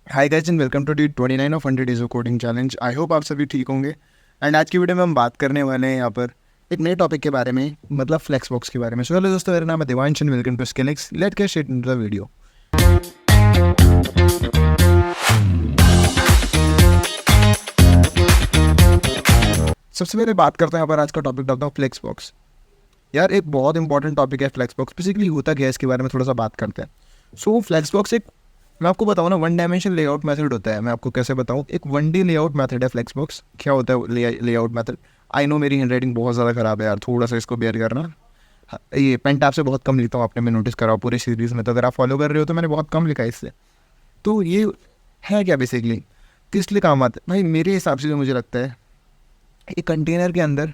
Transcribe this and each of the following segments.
Hi guys and welcome to day 29 of 100 days of coding challenge. I hope आप सभी ठीक होंगे। And आज की वीडियो में हम बात करने वाले हैं यहाँ पर एक नए टॉपिक के बारे में, मतलब फ्लेक्स बॉक्स के बारे में। सो हेलो दोस्तों, मेरा नाम है Devansh and welcome to Skillings. Let's get straight into the video. सबसे पहले बात करते हैं यहाँ पर आज का टॉपिक डालता हूँ फ्लेक्स बॉक्स। यार एक बहुत इंपॉर्टेंट टॉपिक है फ्लेक्स बॉक्स। बेसिकली होता क्या है इसके बारे में थोड़ा सा बात करते हैं। सो फ्लेक्स बॉक्स एक, मैं आपको बताऊँ ना, वन डायमेंशन लेआउट मेथड होता है। मैं आपको कैसे बताऊँ, एक 1D लेआउट मेथड है फ्लेक्स बॉक्स। क्या होता है लेआउट मेथड? आई नो मेरी हैंड राइटिंग बहुत ज़्यादा ख़राब है यार, थोड़ा सा इसको बेयर करना। ये पेन टैब से बहुत कम लिखता हूँ, आपने मैं नोटिस करा पूरे सीरीज़ में। तो अगर आप फॉलो कर रहे हो तो मैंने बहुत कम लिखा है इससे। तो ये है क्या बेसिकली, किस लिए काम आता है भाई? मेरे हिसाब से जो मुझे लगता है, एक कंटेनर के अंदर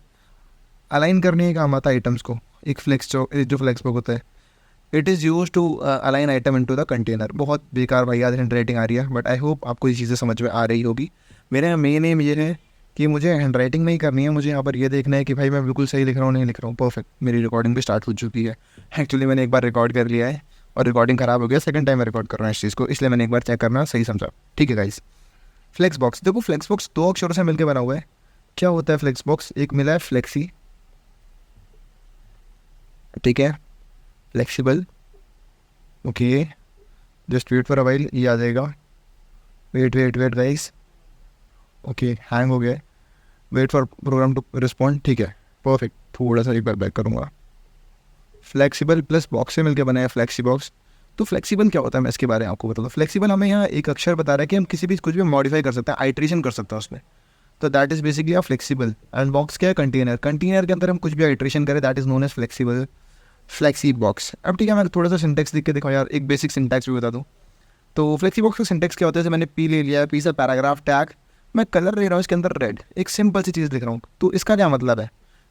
अलाइन करने का काम आता है आइटम्स को। एक जो फ्लेक्स बॉक्स होता है, it is use to align item into the container. बहुत बेकार भाई, आज हैंड राइटिंग आ रही है, बट आई होप आपको ये चीज़ें समझ में आ रही होगी। मेरा मेन एम ये है कि मुझे हैंड राइटिंग नहीं करनी है, मुझे यहाँ पर ये देखना है कि भाई मैं बिल्कुल सही लिख रहा हूँ नहीं लिख रहा हूँ। परफेक्ट, मेरी रिकॉर्डिंग भी स्टार्ट हो चुकी है। एक्चुअली मैंने एक बार रिकॉर्ड कर लिया है और रिकॉर्डिंग ख़राब हो गया। सेकंड टाइम मैं रिकॉर्ड कर रहा हूँ इस चीज़ को, इसलिए मैंने एक बार चेक करना सही समझा। ठीक है गाइस, फ्लेक्स बॉक्स देखो, फ्लेक्स बॉक्स दो अक्षरों से मिलकर बना हुआ है। क्या होता है फ्लेक्स बॉक्स? एक मिला है फ्लेक्सी, ठीक है, flexible. Okay, just wait for a while, ये आ जाएगा। Wait wait wait guys, okay hang हो गया। Wait for program to respond, ठीक है परफेक्ट। थोड़ा सा एक बार बैक करूँगा। फ्लेक्सिबल प्लस बॉक्स से मिलकर बना है फ्लेक्सी बॉक्स। तो फ्लेक्सिबल क्या होता है मैं इसके बारे में आपको बता दूँ। फ्लेक्सिबल हमें यहाँ एक अक्षर बता रहा है कि हम किसी भी कुछ भी मॉडिफाई कर सकते हैं, आइट्रेशन कर सकते हैं उसमें। तो that is basically a flexible. And box क्या है? कंटेनर। कंटेनर के अंदर हम कुछ भी आइट्रेशन करें, that is known as flexible, flexi box. अब ठीक है, मैं थोड़ा सा सिंटेक्स लिख के दिखाऊँ यार, एक बेसिक सिंटेक्स भी बता दूँ। तो फ्लेक्सी बॉक्स का सिंटेक्स क्या होता है? जैसे मैंने पी ले लिया है, पी से पैराग्राफ टैग, मैं कलर ले रहा हूँ इसके अंदर रेड, एक सिंपल सी चीज़ लिख रहा हूँ। तो इसका क्या मतलब है?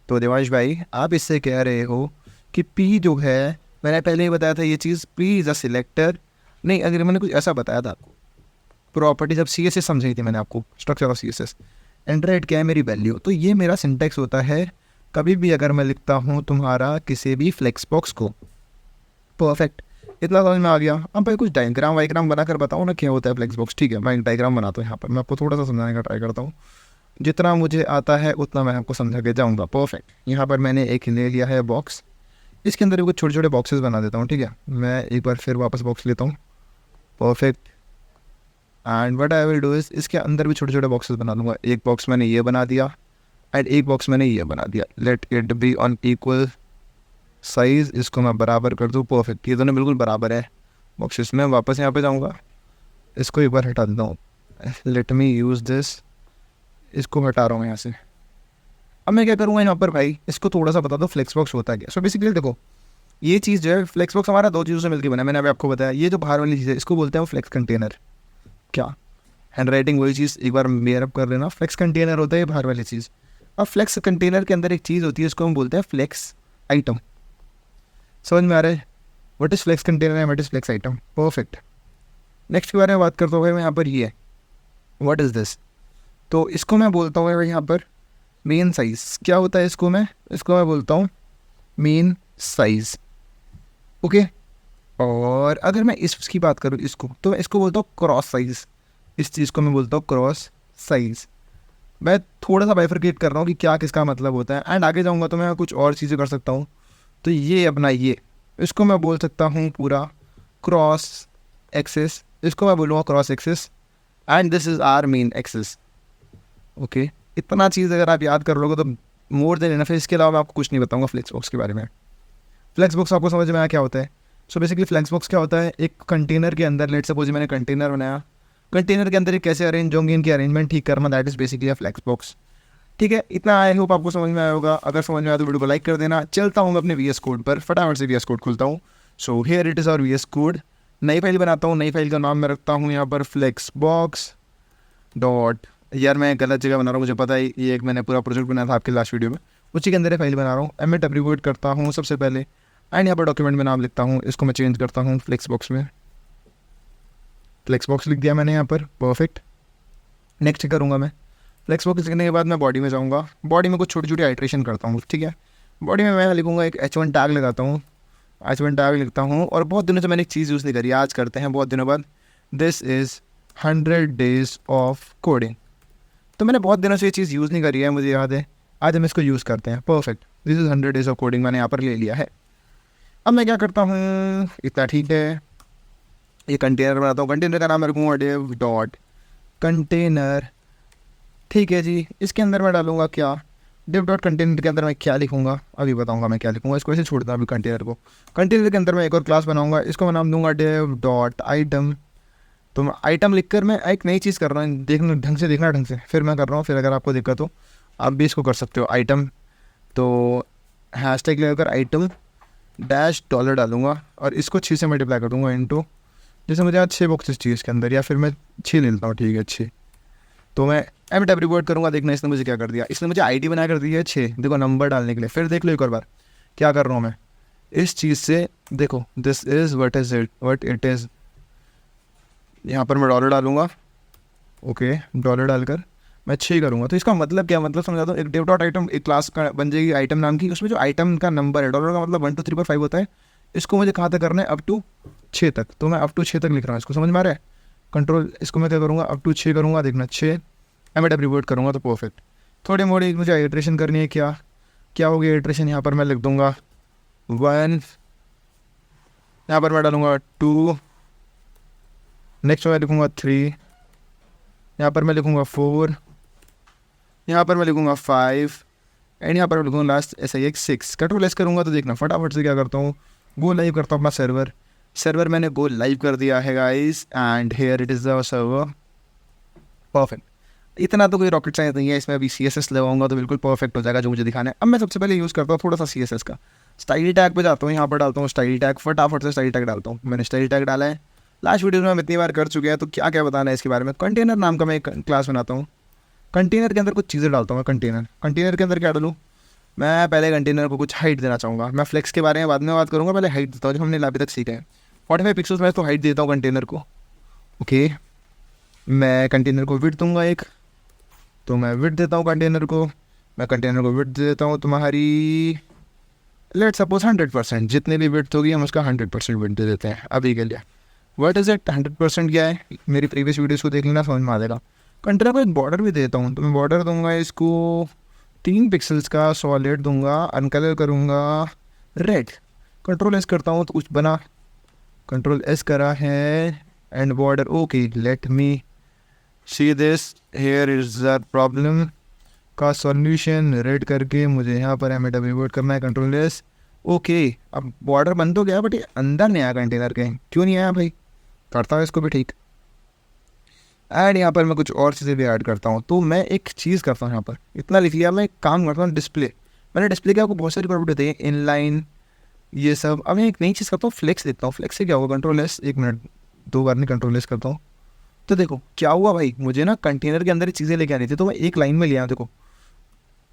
तो देवांश भाई, आप इससे कह रहे हो कि पी जो है, मैंने पहले ही बताया था ये चीज़, पी इज़ अ सिलेक्टर। नहीं, अगर मैंने कुछ ऐसा बताया था आपको, प्रॉपर्टी जब सी एस एस समझाई थी मैंने आपको, structure of C S S. And red क्या है? मेरी वैल्यू। तो ये मेरा सिंटेक्स होता है कभी भी अगर मैं लिखता हूँ तुम्हारा किसी भी फ्लेक्स बॉक्स को। परफेक्ट, इतना समझ में आ गया। अब भाई कुछ डायग्राम वाइग्राम बनाकर बताओ ना क्या होता है फ्लेक्स बॉक्स। ठीक है, मैं एक डायग्राम बनाता हूँ यहाँ पर, मैं आपको थोड़ा सा समझाने का ट्राई करता हूँ। जितना मुझे आता है उतना मैं आपको समझा के जाऊँगा। परफेक्ट, यहाँ पर मैंने एक ले लिया है बॉक्स, इसके अंदर भी कुछ छोटे छोटे बॉक्सेस बना देता हूँ। ठीक है, मैं एक बार फिर वापस बॉक्स लेता हूँ। Perfect, and what I will do is इसके अंदर भी छोटे छोटे बॉक्सेस बना दूँगा। एक बॉक्स मैंने ये बना दिया एंड एक बॉक्स मैंने ये बना दिया। Let it be on equal size, इसको मैं बराबर कर दूँ। परफेक्ट, ये दोनों बिल्कुल बराबर है बॉक्सेस में। वापस यहाँ पे जाऊँगा, इसको एक बार हटा देता हूँ। लेट मी यूज़ दिस, इसको हटा रहा हूँ यहाँ से। अब मैं क्या करूँगा यहाँ पर भाई, इसको थोड़ा सा बता दो फ्लेक्स बॉक्स होता है क्या। सो बेसिकली देखो, ये चीज़ जो है फ्लेक्स बॉक्स हमारा दो चीज़ों से मिलकर बना है। मैंने अभी आपको बताया, ये जो बाहर वाली चीज़ है इसको बोलते हैं फ्लेक्स कंटेनर। क्या हैंड राइटिंग वही चीज़ एक बार मेयर अप कर लेना, फ्लेक्स कंटेनर होता है ये बाहर वाली चीज़। अब फ्लेक्स कंटेनर के अंदर एक चीज़ होती है, इसको हम बोलते हैं फ्लेक्स आइटम। समझ में आ रहा है? What is flex container and what is flex item. Perfect, next के बारे में बात करता हूँ भाई मैं यहाँ पर। ये व्हाट इज़ दिस, तो इसको मैं बोलता हूँ भाई यहाँ पर मेन साइज़। क्या होता है इसको मैं बोलता हूँ मेन साइज़। ओके, और अगर मैं इसकी बात करूँ इसको, तो मैं इसको बोलता हूँ क्रॉस साइज़। इस चीज़ को मैं बोलता हूँ क्रॉस साइज़। मैं थोड़ा सा बाइफरकेट कर रहा हूँ कि क्या किसका मतलब होता है। एंड आगे जाऊँगा तो मैं कुछ और चीज़ें कर सकता हूँ। तो ये अपना ये, इसको मैं बोल सकता हूँ पूरा क्रॉस एक्सिस, इसको मैं बोलूँगा cross axis, and this is our main axis. Okay, इतना चीज़ अगर आप याद कर लोगे तो मोर देन इनफ है। इसके अलावा मैं आपको कुछ नहीं बताऊँगा फ्लेक्स बॉक्स के बारे में। फ्लेक्स बॉक्स आपको समझ में आया क्या होता है? सो बेसिकली फ्लेक्स बॉक्स क्या होता है, एक कंटेनर के अंदर, लेट सपोज मैंने कंटेनर बनाया, कंटेनर के अंदर ये कैसे अरेंज होंगे, इनकी अरेंजमेंट ठीक करना, that is basically a flex box. ठीक है, इतना आई होप आपको समझ में आया होगा। अगर समझ में आया तो वीडियो को लाइक कर देना। चलता हूँ मैं अपने वी एस कोड पर, फटाफट से वी एस कोड खुलता हूँ। सो हियर इट इज़ और वी एस कोड। नई फाइल बनाता हूँ, नई फाइल का नाम मैं रखता हूँ यहाँ पर फ्लेक्स बॉक्स डॉट, यार मैं गलत जगह बना रहा हूँ मुझे पता है। ये एक मैंने पूरा प्रोजेक्ट बनाया था आपके लास्ट वीडियो में, उसी के अंदर ये फाइल बना रहा हूँ। एमिट एब्रीविएट करता हूँ सबसे पहले, एंड यहाँ पर डॉक्यूमेंट में नाम लिखता हूँ, इसको मैं चेंज करता हूँ फ्लेक्स बॉक्स में। फ्लेक्स बॉक्स लिख दिया मैंने यहाँ पर। परफेक्ट, नेक्स्ट करूँगा मैं। फ्लेक्स बॉक्स लिखने के बाद मैं बॉडी में जाऊँगा। बॉडी में कुछ छोटी छोटी आइट्रेशन करता हूँ। ठीक है, बॉडी में मैं लिखूँगा एक H1 टैग लगाता हूँ, H1 टैग लिखता हूँ। और बहुत दिनों से मैंने एक चीज़ यूज़ नहीं करी, आज करते हैं बहुत दिनों बाद। This is 100 days of coding. तो मैंने बहुत दिनों से ये चीज़ यूज़ नहीं करी है, मुझे याद है, आज हम इसको यूज़ करते हैं। Perfect, this is 100 days of coding, मैंने यहाँ पर ले लिया है। अब मैं क्या करता हूँ, इतना ठीक है, ये कंटेनर बनाता हूँ। कंटेनर का नाम मैं रखूँगा डेव डॉट कंटेनर। ठीक है जी, इसके अंदर मैं डालूँगा क्या, डेव डॉट कंटेनर के अंदर मैं क्या लिखूँगा अभी बताऊँगा मैं क्या लिखूँगा। इसको ऐसे छोड़ता हूँ अभी कंटेनर को। कंटेनर के अंदर मैं एक और क्लास बनाऊँगा, इसको मैं नाम दूँगा डेव डॉट आइटम। तो मैं आइटम लिख कर मैं एक नई चीज़ कर रहा हूँ, देखना ढंग से, देखना ढंग से, फिर मैं कर रहा हूँ। फिर अगर आपको दिक्कत हो आप भी इसको कर सकते हो। आइटम, तो हैशटैग लगाकर आइटम डैश डॉलर डालूंगा और इसको 6 से मल्टीप्लाई कर दूंगा इनटू, जैसे मुझे आज 6 बॉक्सेस चाहिए इसके अंदर, या फिर मैं 6 ले लेता हूँ, ठीक है 6। तो मैं एम टैब रिपोर्ट करूँगा, देखना इसने मुझे क्या कर दिया, इसने मुझे आईडी बना कर दी है 6, देखो नंबर डालने के लिए। फिर देख लो एक और बार क्या कर रहा हूँ मैं इस चीज़ से, देखो this is what it is. यहाँ पर मैं डॉलर डालूंगा, ओके, डॉलर डालकर मैं 6 करूँगा। तो इसका मतलब क्या, मतलब समझा दो, एक डेव डॉट आइटम एक क्लास का बन जाएगी आइटम नाम की, उसमें जो आइटम का नंबर है, डॉलर का मतलब 1 2 3 4 5 होता है, इसको मुझे कहाँ तक करना है, अप टू 6 तक। तो मैं अप टू 6 तक लिख रहा हूँ, इसको समझ में आ रहा है। कंट्रोल, इसको मैं क्या करूँगा, अप टू 6 करूँगा, देखना 6 एम एट रिपोर्ट करूँगा तो परफेक्ट। थोड़ी मोड़ी मुझे आइट्रेशन करनी है, क्या क्या होगी आइट्रेशन, यहाँ पर मैं लिख दूँगा 1, यहाँ पर मैं डालूँगा 2, नेक्स्ट मैं लिखूँगा 3, यहाँ पर मैं लिखूँगा 4, यहाँ पर मैं लिखूँगा 5 एंड यहाँ पर मैं लिखूँगा लास्ट ऐसा ही एक 6। कंट्रोल एस करूँगा तो देखना फटाफट से क्या करता हूँ, गो लाइव करता हूँ अपना सर्वर मैंने गो लाइव कर दिया है guys, and here it is the server. Perfect, इतना तो कोई रॉकेट साइंस नहीं है इसमें। अभी CSS लगाऊंगा तो बिल्कुल परफेक्ट हो जाएगा जो मुझे दिखाना है। अब मैं सबसे पहले यूज़ करता हूँ थोड़ा सा CSS का, स्टाइल टैग पे जाता हूँ, यहाँ पर डालता हूँ स्टाइल टैग, फटाफट से स्टाइल टैग डालता हूँ। मैंने स्टाइल टैग डाला है, लास्ट वीडियो में हम इतनी बार कर चुके हैं, तो क्या क्या बताना है इसके बारे में। कंटेनर नाम का मैं एक क्लास बनाता हूँ, कंटेनर के अंदर कुछ चीज़ें डालता हूँ मैं। कंटेनर के अंदर क्या डालूँ, मैं पहले कंटेनर को कुछ हाइट देना चाहूँगा। मैं फ्लेक्स के बारे में बाद में बात करूँगा, पहले हाइट देता हूँ जो हमने अभी तक सीखा है। 45 पिक्सल्स में तो हाइट देता हूँ कंटेनर को, ओके। मैं कंटेनर को विड्थ दूंगा एक, तो मैं विड्थ देता हूँ कंटेनर को, मैं कंटेनर को विड्थ देता हूँ तुम्हारी लेट सपोज 100%, जितनी भी विड्थ होगी हम उसका 100% विड्थ दे देते हैं अभी के लिए। व्हाट इज़ इट, 100% क्या है, मेरी प्रीवियस वीडियोस को देख लेना, समझ में आ जाएगा। कंटेनर को एक बॉर्डर भी देता हूँ, तो मैं बॉर्डर दूंगा इसको 3 पिक्सल्स का सॉलिड दूंगा, अनकलर करूँगा रेड। कंट्रोल एस करता हूँ तो कुछ बना, कंट्रोल एस करा है and border, okay let me see this, here is the problem का सॉल्यूशन। रेड करके मुझे यहाँ पर एम रिपोर्ट करना है, कंट्रोल एस, ओके। अब बॉर्डर बन तो गया बट ये अंदर नहीं आया कंटेनर के, क्यों नहीं आया भाई, करता हूँ इसको भी ठीक। ऐड यहाँ पर मैं कुछ और चीज़ें भी ऐड करता हूँ। तो मैं एक चीज़ करता हूँ, यहाँ पर इतना लिख लिया, मैं एक काम करता हूँ डिस्प्ले। मैंने डिस्प्ले के आपको बहुत सारी प्रॉपर्टी दी है, इनलाइन ये सब। अब मैं एक नई चीज़ करता हूँ, फ्लेक्स देता हूँ। फ्लेक्स से क्या होगा, कंट्रोल एस, 1 मिनट 2 बार नहीं, कंट्रोल एस करता हूँ तो देखो क्या हुआ भाई, मुझे ना कंटेनर के अंदर चीज़ें लेके आनी थी, तो मैं एक लाइन में ले आया। देखो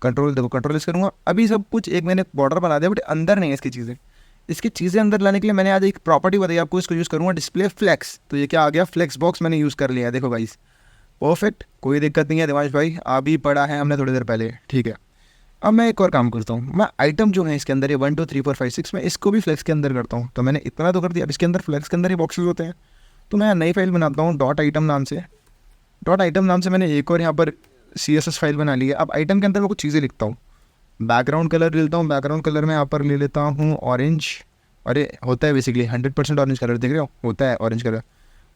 कंट्रोल, देखो कंट्रोल एस करूँगा, अभी सब कुछ एक मैंने बॉर्डर बना दिया बट अंदर नहीं है इसकी चीज़ें। इसकी चीज़ें अंदर लाने के लिए मैंने आज एक प्रॉपर्टी बताई आपको, इसको यूज़ करूँगा डिस्प्ले फ्लेक्स। तो ये क्या आ गया, फ्लेक्स बॉक्स मैंने यूज़ कर लिया है। देखो गाइस परफेक्ट, कोई दिक्कत नहीं है दिवाश भाई, अभी पढ़ा है हमने थोड़ी देर पहले, ठीक है। अब मैं एक और काम करता हूँ, मैं आइटम जो है इसके अंदर ये 1 2 3 4 5 6 मैं इसको भी फ्लेक्स के अंदर करता हूँ। तो मैंने इतना तो कर दिया, अब इसके अंदर फ्लेक्स के अंदर ये बॉक्सेस होते हैं। तो मैं नई फाइल बनाता हूँ डॉट आइटम नाम से। डॉट आइटम नाम से मैंने एक और यहाँ पर CSS फाइल बना ली है। अब आइटम के अंदर मैं कुछ चीज़ें लिखता हूँ, बैकग्राउंड कलर ले लेता हूँ। बैकग्राउंड कलर में यहाँ पर ले लेता हूँ ऑरेंज, अरे होता है बेसिकली 100% ऑरेंज कलर, देख रहे हो, होता है ऑरेंज कलर,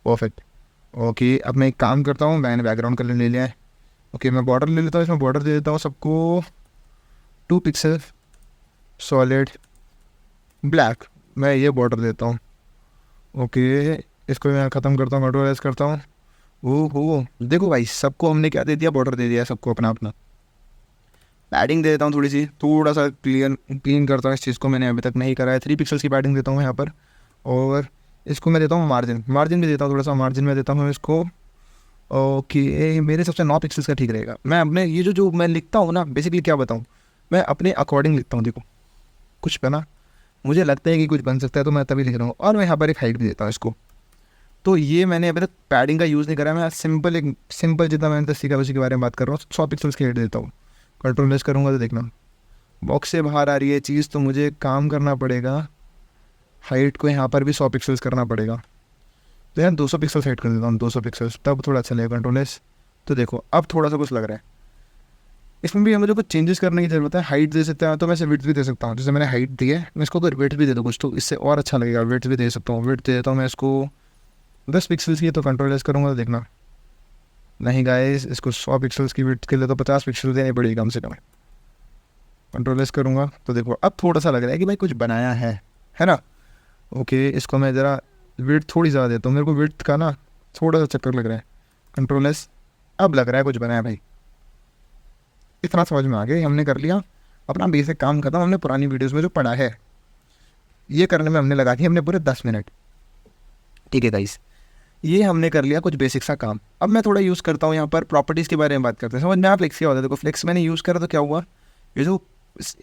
परफेक्ट, ओके। अब मैं एक काम करता हूँ, मैंने बैकग्राउंड कलर ले लिया है, ओके। मैं बॉर्डर ले लेता हूँ, इसमें बॉर्डर दे देता हूँ सबको 2 पिक्सल सॉलिड ब्लैक, मैं ये बॉर्डर देता हूँ, ओके। इसको मैं ख़त्म करता हूँ, कंट्रोल एस करता हूँ। ओहो देखो भाई, सबको हमने क्या दे दिया, बॉर्डर दे दिया सबको अपना अपना। पैडिंग दे देता हूँ थोड़ी सी, थोड़ा सा क्लीन करता हूँ इस चीज़ को, मैंने अभी तक नहीं करा है। 3 पिक्सल्स की पैडिंग देता हूँ यहाँ पर, और इसको मैं देता हूँ मार्जिन भी देता हूँ, थोड़ा सा मार्जिन में देता हूँ इसको, ओके। मेरे सबसे 9 पिक्सल्स का ठीक रहेगा। मैं अपने ये जो मैं लिखता हूँ ना, बेसिकली क्या बताऊँ, मैं अपने अकॉर्डिंग लिखता हूँ। देखो कुछ बना, मुझे लगता है कि कुछ बन सकता है तो मैं तभी लिख रहा हूँ, और मैं यहाँ पर एक हाइट भी देता हूँ इसको। तो ये मैंने अभी तक पैडिंग का यूज़ नहीं करा, मैं सिंपल जितना मैंने सीखा उसी के बारे में बात कर रहा हूँ। 100 पिक्सल्स की हाइट देता हूँ, कंट्रोल प्रेस करूँगा तो देखना बॉक्स से बाहर आ रही है चीज़, तो मुझे काम करना पड़ेगा, हाइट को यहाँ पर भी 100 पिक्सल्स करना पड़ेगा। तो यार 200 पिक्सल सेट कर देता हूँ, 200 पिक्सल्स, तब थोड़ा अच्छा लगेगा। Control S. तो देखो अब थोड़ा सा कुछ लग रहा है। इसमें भी मुझे कुछ चेंजेस करने की ज़रूरत है। हाइट दे सकते हैं तो मैं इसे विड्थ भी दे सकता हूँ, जैसे मैंने हाइट दी है, मैं इसको अगर वेट भी दे दूँ कुछ तो इससे और अच्छा लगेगा। वेट भी दे सकता हूँ, वेट दे देता हूँ मैं इसको 10 पिक्सल्स की। तो कंट्रोल एस करूँगा तो देखना, नहीं गाइस, इसको 100 पिक्सल्स की विड्थ के लिए तो 50 पिक्सल देनी पड़ेगी कम से कम। कंट्रोल एस करूँगा तो देखो अब थोड़ा सा लग रहा है कि भाई कुछ बनाया है ना। ओके, इसको मैं ज़रा विड्थ थोड़ी ज़्यादा देता हूँ, मेरे को विड्थ का ना थोड़ा सा चक्कर लग रहा है। कंट्रोल एस, अब लग रहा है कुछ बनाया भाई। इतना समझ में आ गया, हमने कर लिया अपना बेसिक काम खत्म। हमने पुरानी वीडियोस में जो पढ़ा है ये करने में हमने लगा दिए हमने पूरे 10 मिनट। ठीक है गाइस, ये हमने कर लिया कुछ बेसिक सा काम। अब मैं थोड़ा यूज़ करता हूँ यहाँ पर प्रॉपर्टीज़ के बारे में बात करते हैं। समझ में आप फ्लेक्स क्या होता है। देखो फ्लेक्स मैंने यूज़ करा तो क्या हुआ, ये जो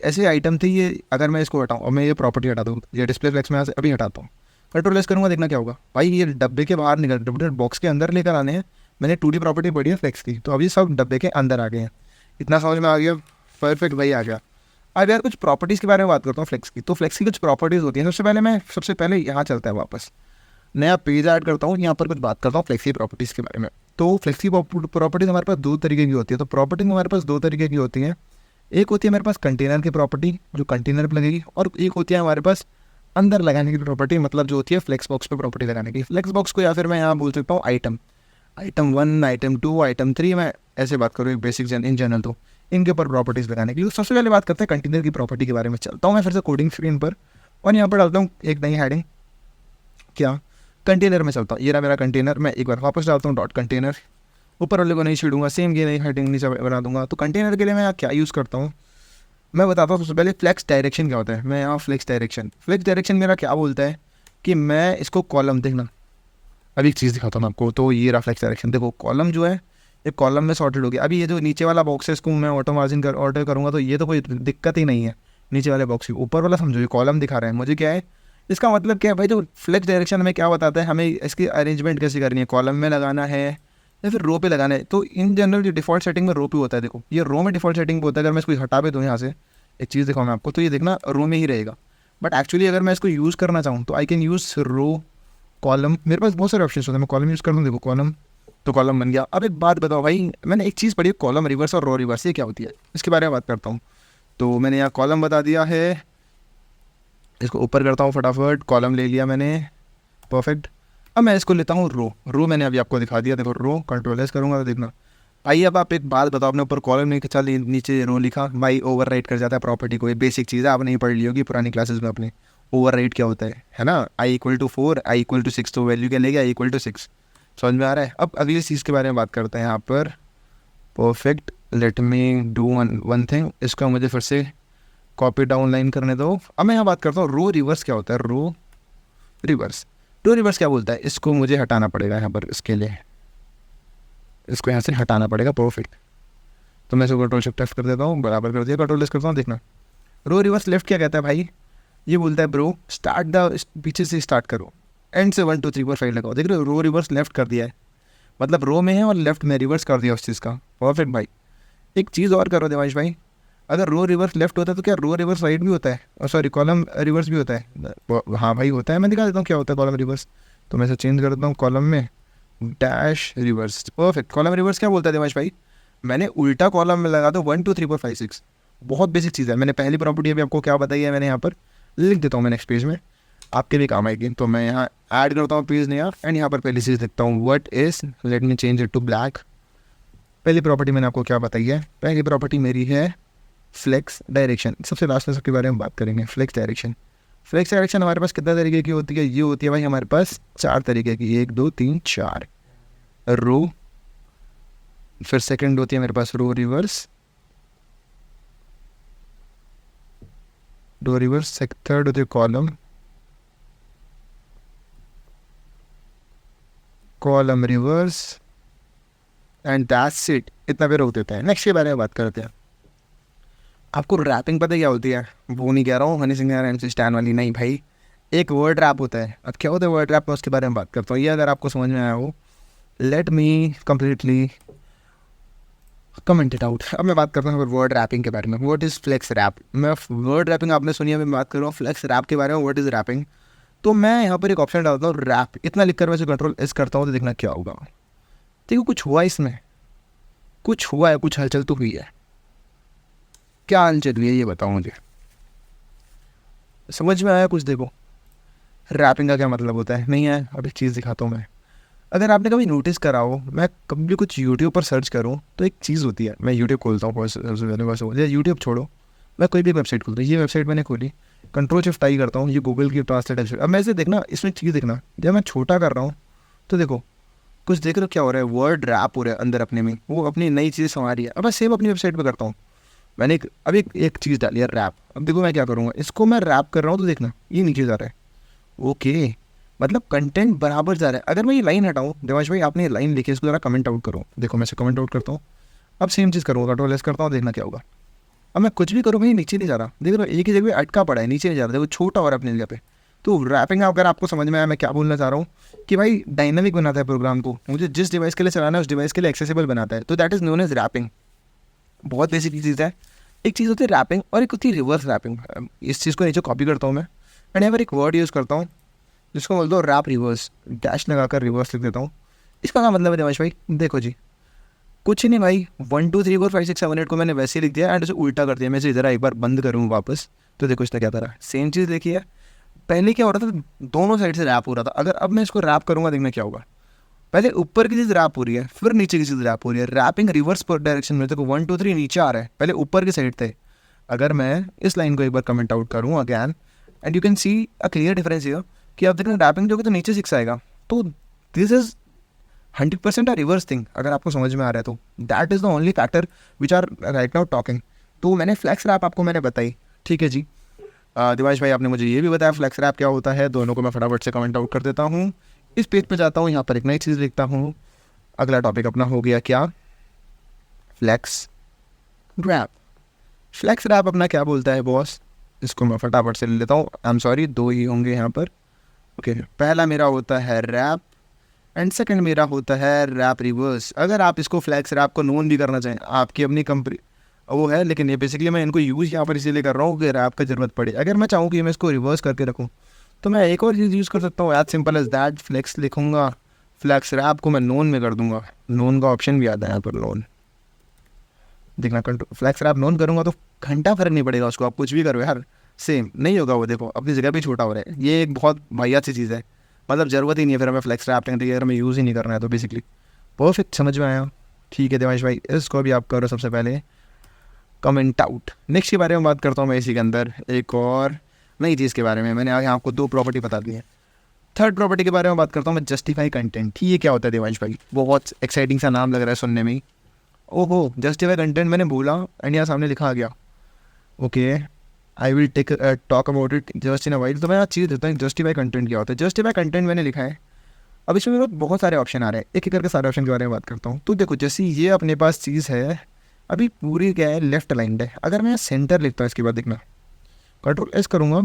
ऐसे आइटम थे ये अगर मैं इसको हटाऊँ और मैं ये प्रॉपर्टी हटा दूँ, ये डिस्प्ले फ्लेक्स में अभी हटाता हूँ, कंट्रोल एस करूँगा, देखना क्या होगा भाई, ये डब्बे के बाहर निकल, डब्बे बॉक्स के अंदर लेकर आने हैं। मैंने 2D प्रॉपर्टी पढ़ी है फ्लेक्स की, तो अब ये सब डब्बे के अंदर आ गए हैं। इतना समझ में आ गया, परफेक्ट भाई आ गया। अब यार कुछ प्रॉपर्टीज़ के बारे में बात करता हूँ फ्लेक्स की। तो फ्लेक्स की कुछ प्रॉपर्टीज़ होती हैं। सबसे पहले यहाँ चलता है वापस, नया पेज ऐड करता हूँ, यहाँ पर कुछ बात करता हूँ फ्लेक्स की प्रॉपर्टीज़ के बारे में। तो फ्लेक्स की प्रॉपर्टीज़ हमारे पास दो तरीके की होती है। तो प्रॉपर्टी हमारे पास दो तरीके की होती हैं। एक होती है हमारे पास कंटेनर की प्रॉपर्टी जो कंटेनर पर लगेगी, और एक होती है हमारे पास अंदर लगाने की प्रॉपर्टी, मतलब जो होती है फ्लेक्स बॉक्स पे प्रॉपर्टी लगाने की। फ्लेक्स बॉक्स को या फिर मैं यहाँ बोल सकता हूँ आइटम 1, आइटम 2, आइटम 3, मैं ऐसे बात करूँ बेसिक इन जनरल, तो इनके ऊपर प्रॉपर्टीज़ लगाने की। तो सबसे पहले बात करते हैं कंटेनर की प्रॉपर्टी के बारे में। चलता हूँ मैं फिर से कोडिंग स्क्रीन पर और यहाँ पर डालता हूँ एक नई हेडिंग, क्या कंटेनर में चलता हूँ। ये रहा मेरा कंटेनर, मैं एक बार वापस डालता हूँ डॉट कंटेनर, ऊपर वाले को नहीं छेड़ूंगा, सेम ये नई हेडिंग नीचे बना दूंगा। तो कंटेनर के लिए मैं क्या यूज़ करता हूँ मैं बताता हूँ। सबसे पहले फ्लेक्स डायरेक्शन क्या होता है। मैं यहाँ फ्लेक्स डायरेक्शन मेरा क्या बोलता है कि मैं इसको कॉलम, देखना अभी एक चीज़ दिखाता हूँ मैं आपको। तो ये रहा फ्लेक्स डायरेक्शन, देखो कॉलम जो है ये कॉलम में सॉर्टेड हो गया। अभी ये जो नीचे वाला बॉक्स है इसको मैं ऑटो मार्जिन ऑर्डर करूँगा तो ये तो कोई दिक्कत ही नहीं है। नीचे वाले बॉक्स की ऊपर वाला समझो ये कॉलम दिखा रहा है मुझे, क्या है इसका मतलब क्या है भाई। जो फ्लेक्स डायरेक्शन हमें क्या बताता है, हमें इसकी अरेंजमेंट कैसे करनी है, कॉलम में लगाना है या फिर रो पे लगाना है। तो इन जनरल जो डिफॉल्ट सेटिंग में रो पे होता है, देखो ये रो में डिफॉल्ट सेटिंग पे होता है। अगर मैं इसको हटा भी दूँ यहाँ से, एक चीज़ दिखाऊँ मैं आपको, तो ये देखना रो में ही रहेगा। बट एक्चुअली अगर मैं इसको यूज़ करना चाहूँ तो I can use row, column, मेरे पास बहुत सारे ऑप्शन होते हैं। मैं कॉलम यूज़ कर दूँ, देखो कॉलम, तो कॉलम बन गया। अब एक बात बताओ भाई, मैंने एक चीज़ पढ़ी कॉलम रिवर्स और रो रिवर्स, ये क्या होती है इसके बारे में बात करता हूँ। तो मैंने यहाँ कॉलम बता दिया है, इसको ऊपर करता हूँ फटाफट, कॉलम ले लिया मैंने, परफेक्ट। अब मैं इसको लेता हूँ रो मैंने अभी आपको दिखा दिया, देखो रो, कंट्रोल एस करूँगा तो देखना। आइए अब आप एक बात बताओ, अपने ऊपर कॉलम नहीं खींचा, नीचे रो लिखा, भाई ओवरराइट कर जाता है प्रॉपर्टी को। ये बेसिक चीज़ है, आप नहीं पढ़ ली होगी पुरानी क्लासेस में अपने। ओवरराइट क्या होता है ना, i=4, i=6, तो वैल्यू क्या लेगा i=6। समझ में आ रहा है। अब अगली चीज़ के बारे में बात करते हैं यहाँ पर, perfect. Let me do one thing, इसका मुझे फिर से कॉपी डाउन लाइन करने दो। अब मैं यहाँ बात करता हूँ रो रिवर्स क्या होता है। रो रिवर्स क्या बोलता है, इसको मुझे हटाना पड़ेगा यहाँ पर, इसके लिए इसको यहाँ से हटाना पड़ेगा, परफेक्ट। तो मैं इसको कंट्रोल शिफ्ट एफ कर देता हूँ, बराबर कर दिया, कंट्रोल लेस करता हूँ, देखना रो रिवर्स लेफ्ट क्या कहता है भाई, ये बोलता है ब्रो स्टार्ट द, पीछे से स्टार्ट करो, एंड से 1 2 3 4 5 लगाओ। देख रहे हो रो रिवर्स लेफ्ट कर दिया है, मतलब रो में है और लेफ्ट में रिवर्स कर दिया उस चीज़ का, परफेक्ट भाई। एक चीज़ और करो देवांश भाई, अगर रो रिवर्स लेफ्ट होता है तो क्या रो रिवर्स राइट भी होता है, और सॉरी कॉलम रिवर्स भी होता है। हाँ भाई होता है, मैं दिखा देता हूँ क्या होता है कॉलम रिवर्स। तो मैं इसे चेंज कर देता हूँ, कॉलम में dash reverse, perfect. Column reverse क्या बोलता है देवांश भाई, मैंने उल्टा कॉलम में लगा दो 1 2 3 4 5 6, बहुत बेसिक चीज़ है। मैंने पहली प्रॉपर्टी अभी आपको क्या बताई है, मैंने यहाँ पर लिख देता हूँ मैं नेक्स्ट पेज में, आपके भी काम आएगी। तो मैं यहाँ ऐड करता हूँ पेज नया, एंड यहाँ पर पहली चीज़ लिखता हूँ what is, let me change it to black. पहली प्रॉपर्टी मैंने आपको क्या बताई है, पहली प्रॉपर्टी मेरी है फ्लेक्स डायरेक्शन। सबसे लास्ट में सबके बारे में बात करेंगे, फ्लेक्स डायरेक्शन हमारे पास कितना तरीके की होती है, ये होती है भाई हमारे पास 4 तरीके की, 1 2 3 4 रो, फिर सेकंड होती है मेरे पास रो रिवर्स, थर्ड होती है column reverse, and that's it. इतना पे रोक देते हैं। नेक्स्ट के बारे में बात करते हैं। आपको रैपिंग पता है क्या होती है, वो नहीं कह रहा हूँ हनी सिंह MC स्टैन वाली, नहीं भाई, एक वर्ड रैप होता है। अब क्या होता है वर्ड रैप, मैं उसके बारे में बात करता हूँ। ये अगर आपको समझ में आया हो, let me completely comment it out. अब मैं बात करता हूँ वर्ड रैपिंग के बारे में। व्हाट इज़ फ्लेक्स रैप, मैं वर्ड रैपिंग आपने सुनी है, मैं बात कर रहा हूँ फ्लेक्स रैप के बारे में। व्हाट इज़ रैपिंग, तो मैं यहाँ पर एक ऑप्शन डालता हूँ रैप, इतना लिख कर मैं कंट्रोल एस करता हूँ तो देखना क्या होगा। देखो कुछ हुआ इसमें, कुछ हुआ है, कुछ हलचल तो हुई है। क्या हलचल हुई है ये बताओ मुझे, समझ में आया कुछ? देखो रैपिंग का क्या मतलब होता है, नहीं है? अब एक चीज़ दिखाता हूँ मैं। अगर आपने कभी नोटिस करा हो, मैं कभी भी कुछ यूट्यूब पर सर्च करूँ तो एक चीज़ होती है, मैं यूट्यूब खोलता हूँ सबसे पहले, बस हो यूट्यूब छोड़ो, मैं कोई भी वेबसाइट खोलता हूँ, ये वेबसाइट मैंने खोली, कंट्रोल शिफ्ट आई करता हूँ, ये गूगल की ट्रांसलेट वेबसाइट। अब मैं इसे देखना, इसमें चीज़ देखना, जब मैं छोटा कर रहा हूँ तो देखो कुछ देख रहे हो क्या हो रहा है, वर्ड रैप हो रहा है अंदर अपने में, वो अपनी नई चीज़ संवार रही है। अब मैं सेम अपनी वेबसाइट पर करता हूँ, मैंने अब एक चीज़ डाली है रैप। अब देखो मैं क्या करूँगा, इसको मैं रैप कर रहा हूँ तो देखना ये नीचे जा रहा है। ओके, मतलब कंटेंट बराबर जा रहा है। अगर मैं ये लाइन हटाऊँ, देवांश भाई आपने ये लाइन लिखी, इसको ज़रा कमेंट आउट करो। देखो मैं इसे कमेंट आउट करता हूँ, अब सेम चीज़ करूँगा, कंट्रोल एस करता हूँ, देखना क्या होगा। अब मैं कुछ भी करूँ भाई नीचे नहीं जा रहा, देख रहा हूँ एक ही जगह अटका पड़ा है, नीचे नहीं जा रहा, देखो छोटा हो रहा है अपनी जगह पे। तो रैपिंग अगर आपको समझ में आया मैं क्या बोलना चाह रहा हूँ, कि भाई डायनामिक बनाता है प्रोग्राम को, मुझे जिस डिवाइस के लिए चलाना है उस डिवाइस के लिए एक्सेसिबल बनाता है, तो that is known as wrapping. बहुत बेसिक चीज़ है। एक चीज़ होती है रैपिंग और एक होती है रिवर्स रैपिंग। इस चीज़ को नीचे कॉपी करता हूँ मैं, एंड यहाँ पर एक वर्ड यूज़ करता हूँ जिसको बोलता हूँ रैप रिवर्स, डैश लगाकर रिवर्स लिख देता हूँ। इसका क्या मतलब है देवांश भाई? देखो जी कुछ नहीं भाई, 1 2 3 4 5 6 7 8 को मैंने वैसे ही लिख दिया एंड उसे उल्टा कर दिया। मैं इसे ज़रा एक बार बंद करूँ वापस, तो देखो इसने क्या करा, सेम चीज़ देखिए। पहले क्या हो रहा था, दोनों साइड से रैप हो रहा था, अगर अब मैं इसको रैप करूँगा देखना क्या होगा, पहले ऊपर की चीज़ रैप हो रही है फिर नीचे की चीज़ रैप हो रही है। रैपिंग रिवर्स पर डायरेक्शन में, देखो 1 2 3 नीचे आ रहा है, पहले ऊपर की साइड थे। अगर मैं इस लाइन को एक बार कमेंट आउट करूँ again, and you can see a clear difference here कि अब देखना रैपिंग जो है तो नीचे 6 आएगा, तो this is 100% a reverse thing. अगर आपको समझ में आ रहा है तो that is the only factor which are right now talking. तो मैंने फ्लैक्स रैप आपको मैंने बताई, ठीक है जी। दिवाश भाई आपने मुझे ये भी बताया फ्लैक्स रैप क्या होता है, दोनों को मैं फटाफट से कमेंट आउट कर देता हूँ। इस पेज पे जाता हूँ, यहाँ पर एक नई चीज़ लिखता हूँ। अगला टॉपिक अपना हो गया क्या, फ्लैक्स रैप। फ्लैक्स रैप अपना क्या बोलता है बॉस, इसको मैं फटाफट से ले लेता हूँ। आई एम सॉरी, 2 ही होंगे यहाँ पर। ओके पहला मेरा होता है रैप एंड सेकंड मेरा होता है रैप रिवर्स। अगर आप इसको फ्लैक्स रैप को नोन भी करना चाहें, आपकी अपनी कंपनी वो है, लेकिन ये बेसिकली मैं इनको यूज़ यहाँ पर इसीलिए कर रहा हूँ कि रैप का ज़रूरत पड़े। अगर मैं चाहूँ कि मैं इसको रिवर्स करके रखूँ तो मैं एक और चीज़ यूज़ कर सकता हूँ, as simple as that, flex लिखूँगा, फ्लैक्स रैप को मैं नोन में कर दूँगा। नोन का ऑप्शन भी आता है यहाँ पर, नोन देखना, कंट्रोल फ्लैक्स रैप नोन करूँगा तो घंटा फर्क नहीं पड़ेगा उसको, आप कुछ भी करो यार सेम नहीं होगा वो। देखो अपनी जगह पे छोटा हो रहा है, ये एक बहुत वाहियात सी चीज़ है, मतलब ज़रूरत ही नहीं है फिर हमें फ्लैक्स रैप करने की, अगर हमें यूज़ ही नहीं करना है तो बेसिकली। परफेक्ट, समझ में आया? ठीक है देवांश भाई, इसको भी आप करो सबसे पहले कमेंट आउट। नेक्स्ट के बारे में बात करता हूँ मैं इसी के अंदर, एक और नई चीज़ के बारे में। मैंने आगे आपको 2 प्रॉपर्टी बता दी है। थर्ड प्रॉपर्टी के बारे में बात करता हूँ मैं, जस्टिफाई कंटेंट। ये क्या होता है देवांश भाई? बहुत एक्साइटिंग सा नाम लग रहा है सुनने में ही। ओहो, जस्टिफाई कंटेंट मैंने बोला एंड यहाँ सामने लिखा आ गया। Okay I will take talk about it just in a while. तो मैं यहाँ चीज़ देता हूँ जस्टिफाई कंटेंट क्या होता है। जस्टिफाई कंटेंट मैंने लिखा है, अब इसमें मेरे बहुत सारे ऑप्शन आ रहे हैं, एक एक करके सारे ऑप्शन के बारे में बात करता हूँ। तो देखो जैसे ये अपने पास चीज़ है, अभी पूरी क्या है, लेफ्ट अलाइंड है। अगर मैं सेंटर लिखता हूँ इसके बाद देखना, कंट्रोल एस करूँगा,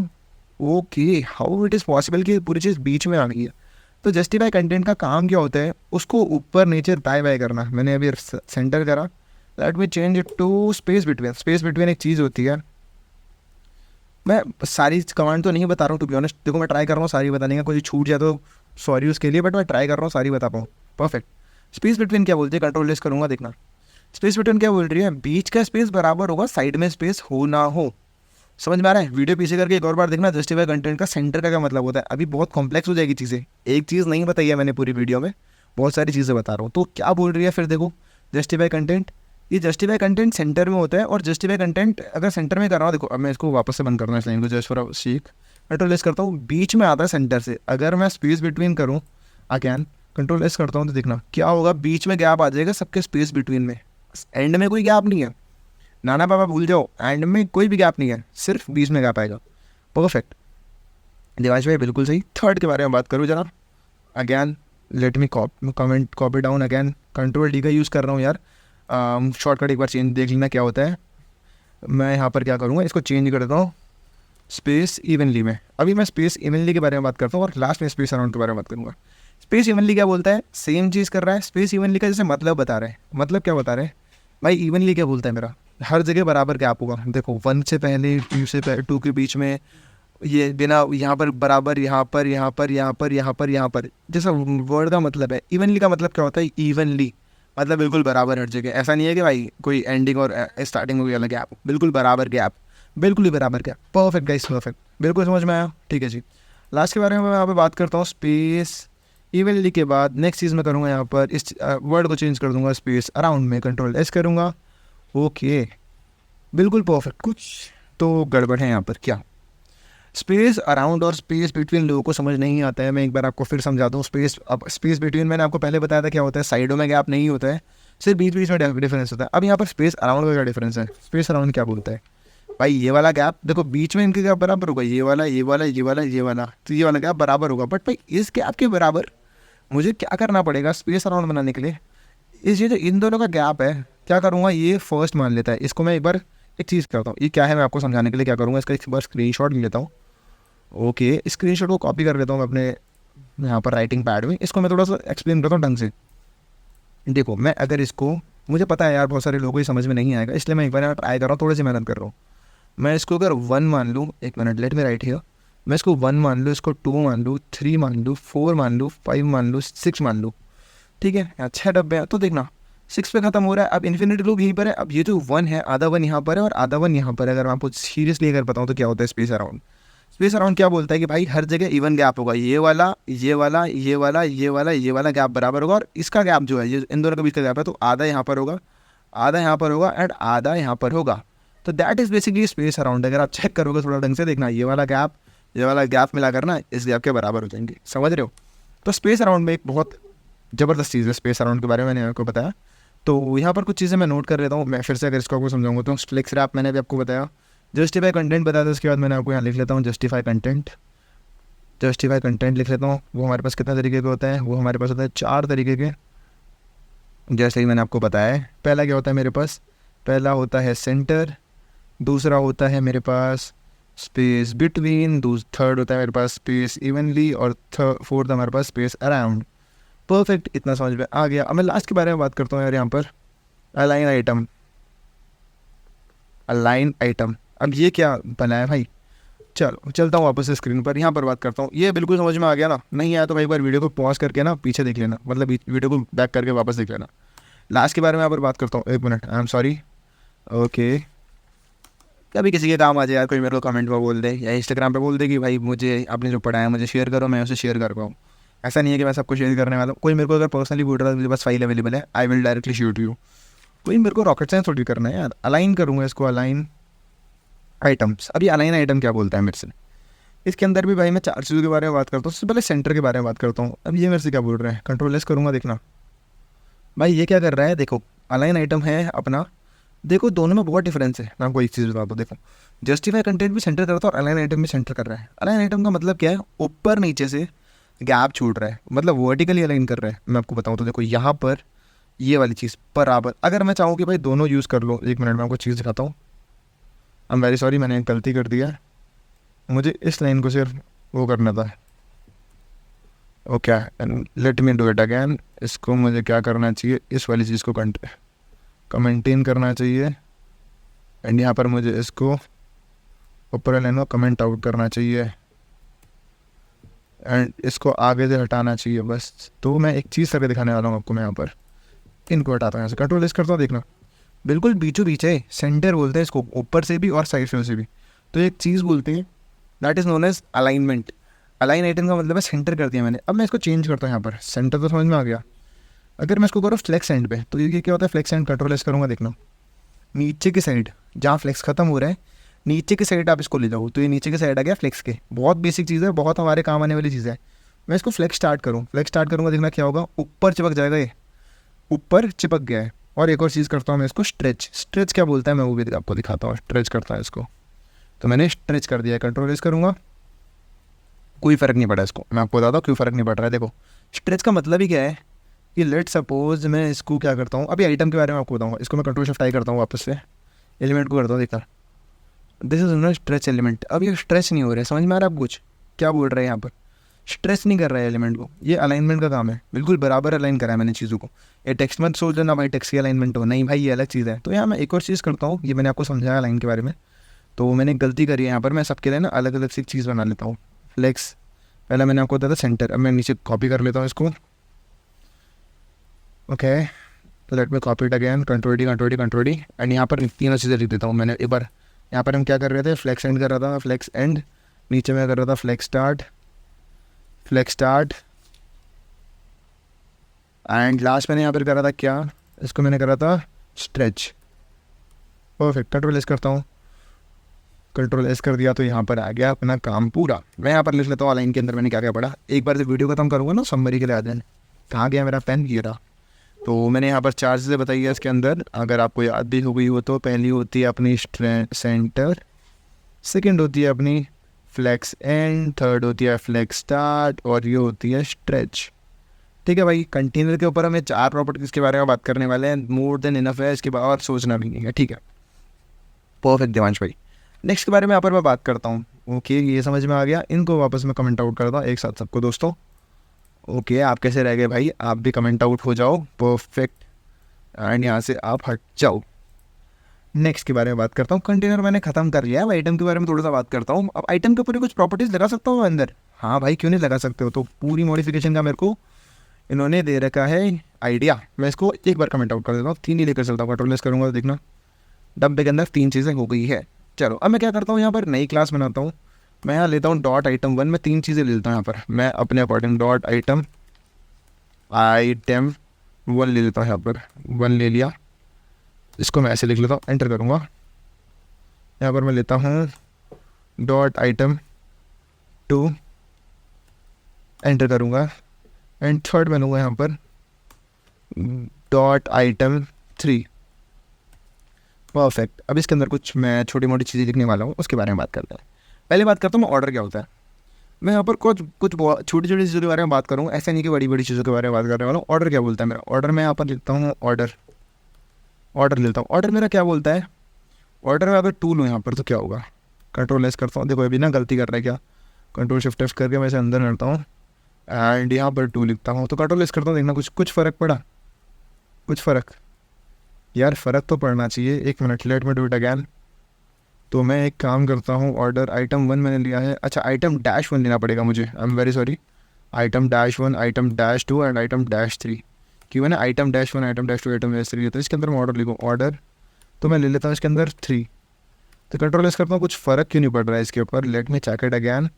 okay how it is possible कि पूरी चीज़ बीच में आ गई है। तो जस्टिफाई कंटेंट का काम क्या होता है, उसको ऊपर नीचे दाएं बाएं करना। मैंने अभी सेंटर करा, let me change it to space between. Space between एक चीज़ होती है, मैं सारी कमांड तो नहीं बता रहा हूँ टू बी ऑनेस्ट, देखो मैं ट्राई कर रहा हूँ सारी बताने का, कोई छूट जाए तो सॉरी उसके लिए, बट मैं ट्राई कर रहा हूँ सारी बता पाऊँ। परफेक्ट। स्पेस बिटवीन क्या बोलते हैं, कंट्रोल लेस करूँगा देखना, स्पेस बिटवीन क्या बोल रही है, बीच का स्पेस बराबर होगा साइड में स्पेस हो ना हो। समझ में आ रहा है? वीडियो पीछे करके एक और बार देखना, जस्टिफाई कंटेंट का सेंटर का क्या मतलब होता है। अभी बहुत कॉम्प्लेक्स हो जाएगी चीज़ें, एक चीज़ नहीं बताई है मैंने पूरी वीडियो में, बहुत सारी चीज़ें बता रहा हूँ। तो क्या बोल रही है फिर देखो, जस्टिफाई कंटेंट, ये जस्टिफाई कंटेंट सेंटर में होता है, और जस्टिफाई कंटेंट अगर सेंटर में कर रहा हूँ, देखो अब मैं इसको वापस से बंद करना है इस लाइन को, जस्ट फॉर सीख कंट्रोल एस करता हूँ, बीच में आता है सेंटर से। अगर मैं स्पेस बिटवीन करूँ अगैन, कंट्रोल एस करता हूँ तो देखना क्या होगा, बीच में गैप आ जाएगा सबके स्पेस बिटवीन में, एंड में कोई गैप नहीं है। नाना पापा भूल जाओ, एंड में कोई भी गैप नहीं है, सिर्फ बीच में गैप आएगा। परफेक्ट देवांश भाई, बिल्कुल सही। थर्ड के बारे में बात करूँ जरा, अगैन लेट मी comment copy down again, control D का यूज़ कर रहा हूँ यार, शॉर्टकट एक बार चेंज देख लेना क्या होता है। मैं यहाँ पर क्या करूँगा, इसको चेंज कर देता हूँ स्पेस इवनली में। अभी मैं स्पेस इवनली के बारे में बात करता हूँ और लास्ट में स्पेस अराउंड के बारे में बात करूँगा। स्पेस इवनली क्या बोलता है, सेम चीज़ कर रहा है। स्पेस इवनली का जैसे मतलब बता रहे हैं, मतलब क्या बता रहे हैं भाई, इवनली क्या बोलता है, मेरा हर जगह बराबर गैप होगा। देखो 1 से पहले 2 से 2 के बीच में, ये बिना यहाँ पर बराबर, यहाँ पर, यहाँ पर, यहाँ पर, यहाँ पर, यहाँ पर, जैसा वर्ड का मतलब है। इवनली का मतलब क्या होता है? इवनली मतलब बिल्कुल बराबर हर जगह। ऐसा नहीं है कि भाई कोई एंडिंग और स्टार्टिंग हो गया अलग गैप, बिल्कुल बराबर गैप, बिल्कुल ही बराबर गैप। परफेक्ट गाइस, परफेक्ट, बिल्कुल समझ में आया। ठीक है जी, लास्ट के बारे में मैं यहाँ पे बात करता हूँ, स्पेस इवनली के बाद नेक्स्ट चीज़ मैं करूँगा यहाँ पर, इस वर्ड को चेंज कर दूंगा, स्पेस अराउंड में कंट्रोल एस करूँगा। ओके, बिल्कुल परफेक्ट। कुछ तो गड़बड़ है यहाँ पर क्या? स्पेस अराउंड और स्पेस बिटवीन लोगों को समझ नहीं आता है। मैं एक बार आपको फिर समझा दूँ। स्पेस बिटवीन मैंने आपको पहले बताया था क्या होता है, साइडों में गैप नहीं होता है, सिर्फ बीच बीच में डिफरेंस होता है। अब यहाँ पर स्पेस अराउंड का क्या डिफरेंस है? स्पेस अराउंड क्या बोलता है भाई? ये वाला गैप देखो, बीच में इनके गैप बराबर होगा, ये वाला, ये वाला, ये वाला, ये वाला, तो ये वाला गैप बराबर होगा। बट भाई इस गैप के बराबर मुझे क्या करना पड़ेगा स्पेस अराउंड बनाने के लिए? इस ये जो इन दोनों का गैप है, क्या करूँगा, ये फर्स्ट मान लेता है। इसको मैं एक बार एक चीज़ करता हूँ, ये क्या है मैं आपको समझाने के लिए क्या करूँगा, इसका एक बार स्क्रीनशॉट ले लेता हूँ। ओके, स्क्रीनशॉट को कॉपी कर लेता हूँ मैं अपने यहाँ पर राइटिंग पैड में। इसको मैं थोड़ा सा एक्सप्लेन करता हूँ ढंग से। देखो, मैं अगर इसको, मुझे पता है यार बहुत सारे लोगों को समझ में नहीं आएगा, इसलिए मैं एक बार यहाँ ट्राई कर रहा हूँ, थोड़ी सी मेहनत कर रहा हूँ। मैं इसको अगर 1 मान लूँ, एक minute, let me right here. मैं इसको 1 मान लूँ, इसको 2 मान लूँ, 3 मान लूँ, 4 मान लूँ, 5 मान लूँ, 6 मान लूँ। ठीक है, यहाँ 6 डब्बे हैं, तो देखना 6 पे खत्म हो रहा है। अब इन्फिनिटी लूप यहीं पर है। अब ये जो 1 है, आधा 1 यहाँ पर है और आधा 1 यहाँ पर है। अगर मैं आपको सीरियसली अगर बताऊँ तो क्या होता है स्पेस अराउंड? स्पेस अराउंड क्या बोलता है कि भाई हर जगह इवन गैप होगा, ये वाला, ये वाला, ये वाला, ये वाला, ये वाला गैप बराबर होगा। और इसका गैप जो है, ये इन दोनों के बीच का गैप है, तो आधा यहाँ पर होगा, आधा यहाँ पर होगा एंड आधा यहाँ पर होगा। तो that is basically space around. अगर आप चेक करोगे थोड़ा ढंग से देखना, ये वाला गैप मिलाकर ना इस गैप के बराबर हो जाएंगे। समझ रहे हो? तो स्पेस अराउंड में एक बहुत ज़बरदस्त चीज़ है स्पेस अराउंड के बारे में, मैंने आपको बताया। तो यहाँ पर कुछ चीज़ें मैं नोट कर लेता हूँ। मैं फिर से अगर इसको आपको समझाऊंगा तो फ्लेक्स रैप मैंने भी आपको बताया, जस्टिफाई कंटेंट बताया था, उसके बाद मैंने आपको यहाँ लिख लेता हूँ जस्टिफाई कंटेंट। जस्टिफाई कंटेंट लिख लेता हूँ। वो हमारे पास कितने तरीके के होता है? वो हमारे पास होता है 4 तरीके के, जैसे ही मैंने आपको बताया है। पहला क्या होता है मेरे पास? पहला होता है सेंटर, दूसरा होता है मेरे पास स्पेस बिटवीन, थर्ड होता है मेरे पास स्पेस इवनली, और फोर्थ हमारे पास स्पेस अराउंड। परफेक्ट, इतना समझ में आ गया। अब मैं लास्ट के बारे में बात करता हूँ यार, यहाँ पर अलाइन आइटम। अलाइन आइटम, अब ये क्या बनाया भाई? चलो चलता हूँ वापस से स्क्रीन पर, यहाँ पर बात करता हूँ। ये बिल्कुल समझ में आ गया ना? नहीं आया तो भाई एक बार वीडियो को पॉज करके ना पीछे देख लेना, मतलब वीडियो को बैक करके वापस देख लेना। लास्ट के बारे में यहाँ पर बात करता हूँ, एक minute, I am sorry. Okay, कभी किसी के काम आ जाए यार, कोई मेरे को कमेंट में बोल दे या इंस्टाग्राम पे बोल दे कि भाई मुझे आपने जो पढ़ाया मुझे शेयर करो, मैं उसे शेयर कर पाऊँ। ऐसा नहीं है कि मैं सबको शेयर करने वाला हूँ। कोई मेरे को अगर पर्सनली बोल रहा है मेरे पास फाइल अवेलेबल है, I will directly shoot you. कोई मेरे को रॉकेट साइंस थोड़ी करना है यार। अलाइन करूँगा इसको, अलाइन आइटम्स। अब ये अलाइन आइटम क्या बोलता है मेरे से? इसके अंदर भी भाई मैं 4 चीज़ों के बारे में बात करता हूँ। सबसे पहले सेंटर के बारे में बात करता हूँ। अब ये मेरे से क्या बोल रहे हैं? कंट्रोल एस करूँगा, देखना भाई ये क्या कर रहा है। देखो, अलाइन आइटम है अपना, देखो दोनों में बहुत डिफरेंस है। मैं आपको एक चीज़ बताता हूँ, देखो जस्टिफाई कंटेंट भी सेंटर करता है और अलाइन आइटम भी सेंटर कर रहा है। अलाइन आइटम का मतलब क्या है? ऊपर नीचे से गैप छूट रहा है, मतलब वर्टिकली अलाइन कर रहा है। मैं आपको बताऊँ तो देखो यहाँ पर ये वाली चीज़ बराबर, अगर मैं चाहूँ कि भाई दोनों यूज़ कर लो, एक मिनट में आपको चीज़ दिखाता हूँ। आई एम वेरी सॉरी, मैंने एक गलती कर दिया, मुझे इस लाइन को सिर्फ वो करना था। Okay, and let me do it again. इसको मुझे क्या करना चाहिए? इस वाली चीज़ को मेंटेन करना चाहिए, एंड यहाँ पर मुझे इसको ऊपर लाइन को कमेंट आउट करना चाहिए, एंड इसको आगे से हटाना चाहिए बस। तो मैं एक चीज़ करके दिखाने वाला हूँ आपको। मैं यहाँ पर इनको हटाता हूँ, यहाँ से कंट्रोल एस करता हूँ, देखना बिल्कुल बीचों बीच है। सेंटर बोलते हैं इसको, ऊपर से भी और साइड से भी। तो एक चीज़ बोलते हैं that is known as alignment. Align item का मतलब है सेंटर कर दिया मैंने। अब मैं इसको चेंज करता हूँ, यहाँ पर सेंटर तो समझ में आ गया। अगर मैं इसको करूँ फ्लेक्स एंड पे, तो ये क्या होता है? फ्लेक्स एंड कंट्रोल एस करूँगा, देखना नीचे की साइड जहाँ फ्लेक्स खत्म हो रहा है, नीचे की साइड आप इसको ले जाओ, तो ये नीचे की साइड आ गया फ्लेक्स के। बहुत बेसिक चीज़ है, बहुत हमारे काम आने वाली चीज़ है। मैं इसको फ्लेक्स स्टार्ट करूँगा, देखना क्या होगा? ऊपर चिपक जाएगा, ये ऊपर चिपक गया है। और एक और चीज़ करता हूँ मैं इसको स्ट्रेच क्या बोलता है मैं वो भी आपको दिखाता हूँ। स्ट्रेच करता है इसको, तो मैंने स्ट्रेच कर दिया। कंट्रोल एस करूँगा, कोई फ़र्क नहीं पड़ा इसको। मैं आपको बताता हूँ क्यों फ़र्क नहीं पड़ रहा है। देखो स्ट्रेच का मतलब ही क्या है कि लेट सपोज मैं इसको क्या करता हूँ, अभी आइटम के बारे में आपको बताऊँगा। इसको मैं कंट्रोल शिफ्ट आई करता हूँ, वापस से एलिमेंट को करता हूँ, देखा this is no stretch element. अब ये स्ट्रेच नहीं हो रहा है, समझ में आ रहा है आप कुछ क्या बोल रहे हैं? यहाँ पर स्ट्रेच नहीं कर रहा है एलिमेंट को, ये अलाइनमेंट का काम है। बिल्कुल बराबर अलाइन करा है मैंने चीज़ों को। ये टेक्स्ट मत सोच लेना भाई टेक्स्ट की अलाइनमेंट हो, नहीं भाई ये अलग चीज़ है। तो यहाँ मैं एक और चीज़ करता हूँ, ये मैंने आपको समझाया लाइन के बारे में। तो मैंने गलती करी है यहाँ पर, मैं सबके लिए ना अलग अलग सी चीज़ बना लेता हूँ। फ्लेक्स पहले मैंने आपको बताया था सेंटर, अब मैं नीचे कॉपी कर लेता हूँ इसको। ओके, तो लेट में copy it again, control D and यहाँ पर तीनों चीज़ें लिख देता हूँ मैंने एक बार। यहाँ पर हम क्या कर रहे थे, फ्लेक्स एंड कर रहा था, फ्लेक्स एंड, नीचे मैं कर रहा था फ्लेक्स स्टार्ट एंड लास्ट मैंने यहाँ पर करा था क्या, इसको मैंने करा था स्ट्रेच। परफेक्ट, कंट्रोल एस करता हूँ, कंट्रोल एस कर दिया तो यहाँ पर आ गया अपना काम पूरा। मैं यहाँ पर लिख लेता हूँ लाइन के अंदर मैंने क्या क्या पढ़ा, एक बार जब वीडियो खत्म करूँगा ना समरी के लिए आ जाए। कहाँ गया मेरा पेन, ये रहा। तो मैंने यहाँ पर चार चीज़ें बताई है इसके अंदर, अगर आपको याद भी हो गई हो तो पहली होती है अपनी सेंटर, सेकंड होती है अपनी फ्लेक्स एंड, थर्ड होती है फ्लेक्स स्टार्ट और ये होती है स्ट्रेच। ठीक है भाई, कंटेनर के ऊपर हमें चार प्रॉपर्टीज़ के बारे में बात करने वाले हैं, मोर देन इनफ है, इसके बाद और सोचना भी नहीं है। ठीक है, परफेक्ट देवांश भाई। नेक्स्ट के बारे में यहाँ पर मैं बात करता हूँ। ओके, ये समझ में आ गया, इनको वापस मैं कमेंट आउट करता हूँ एक साथ सबको दोस्तों। ओके, आप कैसे रह गए भाई, आप भी कमेंट आउट हो जाओ, परफेक्ट, एंड यहाँ से आप हट जाओ। नेक्स्ट के बारे में बात करता हूँ, कंटेनर मैंने खत्म कर लिया है, आइटम के बारे में थोड़ा सा बात करता हूँ। अब आइटम के ऊपर कुछ प्रॉपर्टीज़ लगा सकता हूँ अंदर, हाँ भाई क्यों नहीं लगा सकते हो। तो पूरी मॉडिफिकेशन का मेरे को इन्होंने दे रखा है आइडिया, मैं इसको एक बार कमेंट आउट कर देता हूँ, तीन ही लेकर चलता हूँ, कंट्रोल एस करूँगा तो देखना डब्बे के अंदर तीन चीज़ें हो गई है। चलो अब मैं क्या करता हूँ, यहाँ पर नई क्लास बनाता हूँ, मैं यहाँ लेता हूँ डॉट आइटम वन, मैं तीन चीज़ें लेता हूँ यहाँ पर, मैं अपने अकॉर्डिंग डॉट आइटम वन ले लेता हूँ, यहाँ पर वन ले लिया, इसको मैं ऐसे लिख लेता हूँ, एंटर करूँगा। यहाँ पर मैं लेता हूँ डॉट आइटम टू, एंटर करूँगा, एंड थर्ड मैं लूँगा यहाँ पर डॉट आइटम थ्री। परफेक्ट, अब इसके अंदर कुछ मैं छोटी मोटी चीज़ें लिखने वाला हूँ, उसके बारे में बात करते हैं। पहले बात करता हूँ मैं ऑर्डर क्या होता है। मैं यहाँ पर कुछ कुछ छोटी छोटी चीज़ों के बारे में बात करूँ, ऐसा नहीं कि बड़ी बड़ी चीज़ों के बारे में बात करने वाला हूँ। ऑर्डर क्या बोलता है मेरा, ऑर्डर मैं यहाँ पर लिखता हूँ ऑर्डर लेता हूँ। ऑर्डर मेरा क्या बोलता है, ऑर्डर में अगर टू लूँ यहाँ पर तो क्या होगा, कंट्रोल एस करता हूँ, देखो अभी ना गलती कर रहा है क्या, कंट्रोल शिफ्ट एफ करके मैं इसे अंदर करता हूँ एंड यहाँ पर टू लिखता हूँ, तो कंट्रोल एस करता हूँ, देखना कुछ फ़र्क पड़ा, कुछ फ़र्क यार, फ़र्क तो पड़ना चाहिए। एक minute, let me do it again. तो मैं एक काम करता हूँ, ऑर्डर आइटम वन मैंने लिया है, अच्छा आइटम डैश वन लेना पड़ेगा मुझे, I am very sorry, item dash one, item dash two and item dash three, कि मैंने item dash one, item dash two, item dash three, तो इसके अंदर मैं ऑर्डर लिखूँ ऑर्डर, तो मैं ले लेता हूँ इसके अंदर थ्री। तो कंट्रोल एस करता हूँ, कुछ फ़र्क क्यों नहीं पड़ रहा है इसके ऊपर, let me check it again.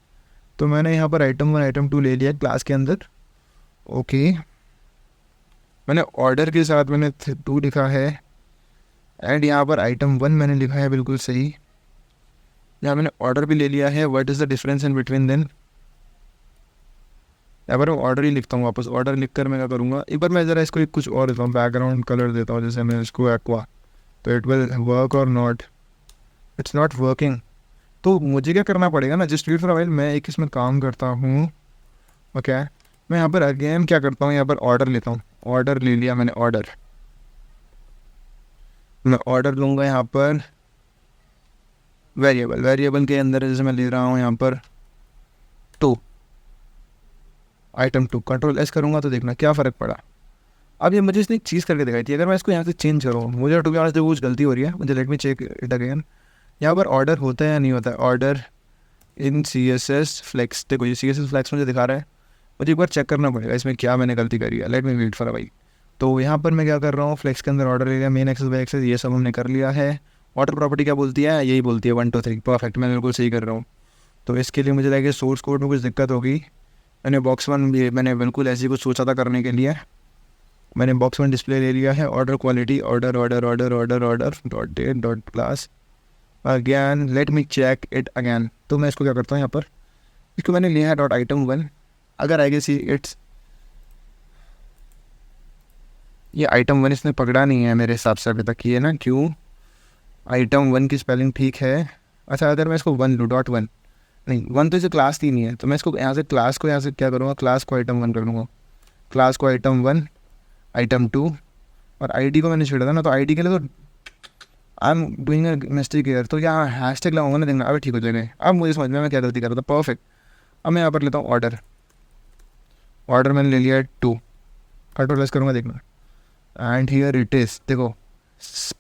तो मैंने यहाँ पर आइटम वन आइटम टू ले लिया क्लास के अंदर। ओके, मैंने ऑर्डर के साथ मैंने टू लिखा है एंड यहाँ पर आइटम वन मैंने लिखा है बिल्कुल सही, यहाँ मैंने ऑर्डर भी ले लिया है। What is the difference in between then, यहाँ पर मैं ऑर्डर ही लिखता हूँ वापस, ऑर्डर लिख कर मैं क्या करूँगा, एक बार मैं ज़रा इसको एक कुछ और देता हूँ, बैकग्राउंड कलर देता हूँ, जैसे मैं इसको एक्वा, तो it will work or not, it's not working. तो मुझे क्या करना पड़ेगा ना, just wait for a while, मैं एक इसमें काम करता हूँ। ओके, मैं यहाँ पर अगेन क्या करता हूँ, यहाँ पर ऑर्डर लेता हूँ, ऑर्डर ले लिया मैंने, ऑर्डर मैं ऑर्डर लूँगा यहाँ पर वेरिएबल के अंदर, जैसे मैं ले रहा हूँ यहाँ पर two, item two, control S करूँगा तो देखना क्या फ़र्क पड़ा। अब ये मुझे इसने एक चीज़ करके दिखाई थी, अगर मैं इसको यहाँ से चेंज करूँ, मुझे टू बी ऑनेस्ट कुछ गलती हो रही है, मुझे let me check it again. यहाँ पर ऑर्डर होता है या नहीं होता है, ऑर्डर इन CSS फ्लेक्स, देखो ये CSS फ्लेक्स मुझे दिखा रहा है, मुझे एक बार चेक करना पड़ेगा इसमें क्या मैंने गलती करी है, लेट मी वेट फॉर भाई। तो यहाँ पर मैं क्या कर रहा हूँ, फ्लेक्स के अंदर ऑर्डर ले लिया, मेन एक्सेस बाई एक्सेस ये सब हमने कर लिया है। ऑर्डर प्रॉपर्टी क्या बोलती है, यही बोलती है 1 2 3, परफेक्ट, मैं बिल्कुल सही कर रहा हूँ। तो इसके लिए मुझे लगे सोर्स कोड में कुछ दिक्कत होगी, मैंने बॉक्स वन भी मैंने बिल्कुल ऐसे ही कुछ सोचा था करने के लिए, मैंने बॉक्स वन डिस्प्ले ले लिया है। Order quality order dot date dot class again, let me check it again. तो मैं इसको क्या करता हूँ, यहाँ पर इसको मैंने लिया है डॉट आइटम वन, अगर आई गेस इट्स ये आइटम वन इसने पकड़ा नहीं है मेरे हिसाब से अभी तक, ये ना क्यों, आइटम वन की स्पेलिंग ठीक है। अच्छा अगर मैं इसको वन लूँ, डॉट वन नहीं, वन तो इसे क्लास थी नहीं है, तो मैं इसको यहाँ से क्लास को यहाँ से क्या करूँगा, क्लास को आइटम वन कर लूँगा, क्लास को आइटम वन, आइटम टू, और आईडी को मैंने छेड़ा था ना, तो आईडी के लिए तो I am doing a mistake here, तो यहाँ हैशटैग लगाऊंगा ना, देखना अब ठीक हो जाएगा। अब मुझे समझ में मैं क्या गलती कर रहा था, परफेक्ट। अब मैं यहाँ पर लेता हूँ ऑर्डर, ऑर्डर मैंने ले लिया है टू, कंट्रोल एस करूँगा देखना, एंड हियर इट इज़, देखो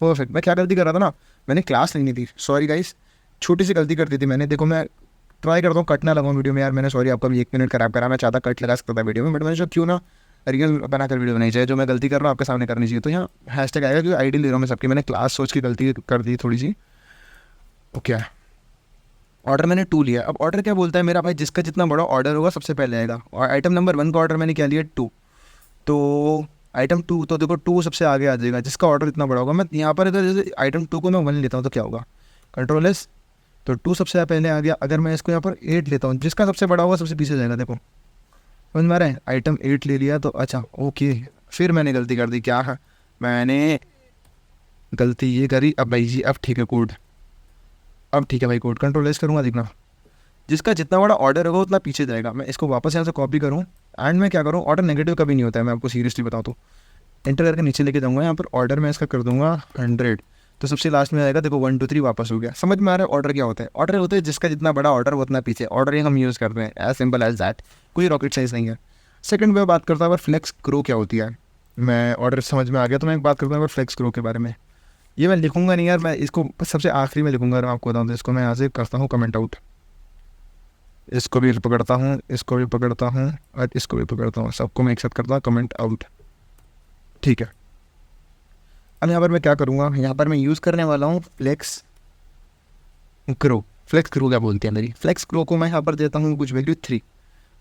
परफेक्ट। मैं क्या गलती कर रहा था ना, मैंने क्लास लेनी थी, सॉरी गाइस, छोटी सी गलती कर दी थी मैंने। देखो मैं ट्राई करता हूँ कट ना लगाऊँ वीडियो में यार, मैंने सॉरी आपका भी 1 मिनट खराब करा, मैं चाहता कट लगा सकता था वीडियो में, बट मैंने जो क्यों ना रियल बनाकर वीडियो बनाई चाहिए, जो मैं गलती कर रहा हूँ आपके सामने करनी चाहिए। तो यहाँ हैशटैग आएगा क्योंकि आईडी ले रहा हूँ मैं सबकी, मैंने क्लास सोच की गलती कर दी थोड़ी सी। ओके ऑर्डर मैंने 2 लिया। अब ऑर्डर क्या बोलता है मेरा भाई, जिसका जितना बड़ा ऑर्डर होगा सबसे पहले आएगा। और आइटम नंबर 1 का ऑर्डर मैंने क्या लिया 2, तो आइटम 2 तो देखो 2 सबसे आगे आ जाएगा, जिसका ऑर्डर इतना बड़ा होगा। मैं यहाँ पर अगर जैसे आइटम 2 को मैं 1 लेता हूँ तो क्या होगा, कंट्रोल एस, तो 2 सबसे पहले आ गया। अगर मैं इसको यहाँ पर 8 लेता हूँ, जिसका सबसे बड़ा होगा सबसे पीछे जाएगा। देखो समझ में आ रहा है, आइटम 8 ले लिया तो अच्छा ओके। फिर मैंने गलती कर दी, क्या है मैंने गलती ये करी, अब भाई जी अब ठीक है कोड, अब ठीक है भाई कोड कंट्रोल एस करूँगा, देखना जिसका जितना बड़ा ऑर्डर होगा उतना पीछे जाएगा। मैं इसको वापस यहाँ से कॉपी करूँ एंड मैं क्या करूँ, ऑर्डर नेगेटिव कभी नहीं होता है, मैं आपको सीरियसली बताऊँ तो। एंटर करके नीचे लेके जाऊँगा, यहाँ पर ऑर्डर मैं इसका कर दूँगा 100, तो सबसे लास्ट में आएगा। देखो 1 2 3 वापस हो गया। समझ में आ रहा है ऑर्डर क्या होता है, ऑर्डर होता है जिसका जितना बड़ा ऑर्डर वो उतना पीछे। ऑर्डर ही हम यूज़ करते हैं, एज सिंपल एज दैट, कोई रॉकेट साइंस नहीं है। सेकंड में बात करता हूँ फ्लेक्स ग्रो क्या होती है। मैं ऑर्डर समझ में आ गया तो मैं एक बात करता हूँ फ्लेक्स ग्रो के बारे में। ये मैं लिखूंगा नहीं यार, मैं इसको सबसे आखिरी में लिखूंगा, मैं आपको बताऊँ तो। इसको मैं यहाँ से करता हूँ कमेंट आउट, इसको भी पकड़ता हूँ, इसको भी पकड़ता हूँ और इसको भी पकड़ता हूँ, सबको मैं एक साथ करता हूँ कमेंट आउट, ठीक है। अब यहाँ पर मैं क्या करूँगा, यहाँ पर मैं यूज़ करने वाला हूँ फ्लेक्स ग्रो। फ्लेक्स ग्रो क्या बोलती है मेरी, फ्लेक्स ग्रो को मैं यहाँ पर देता हूँ कुछ वैल्यू 3।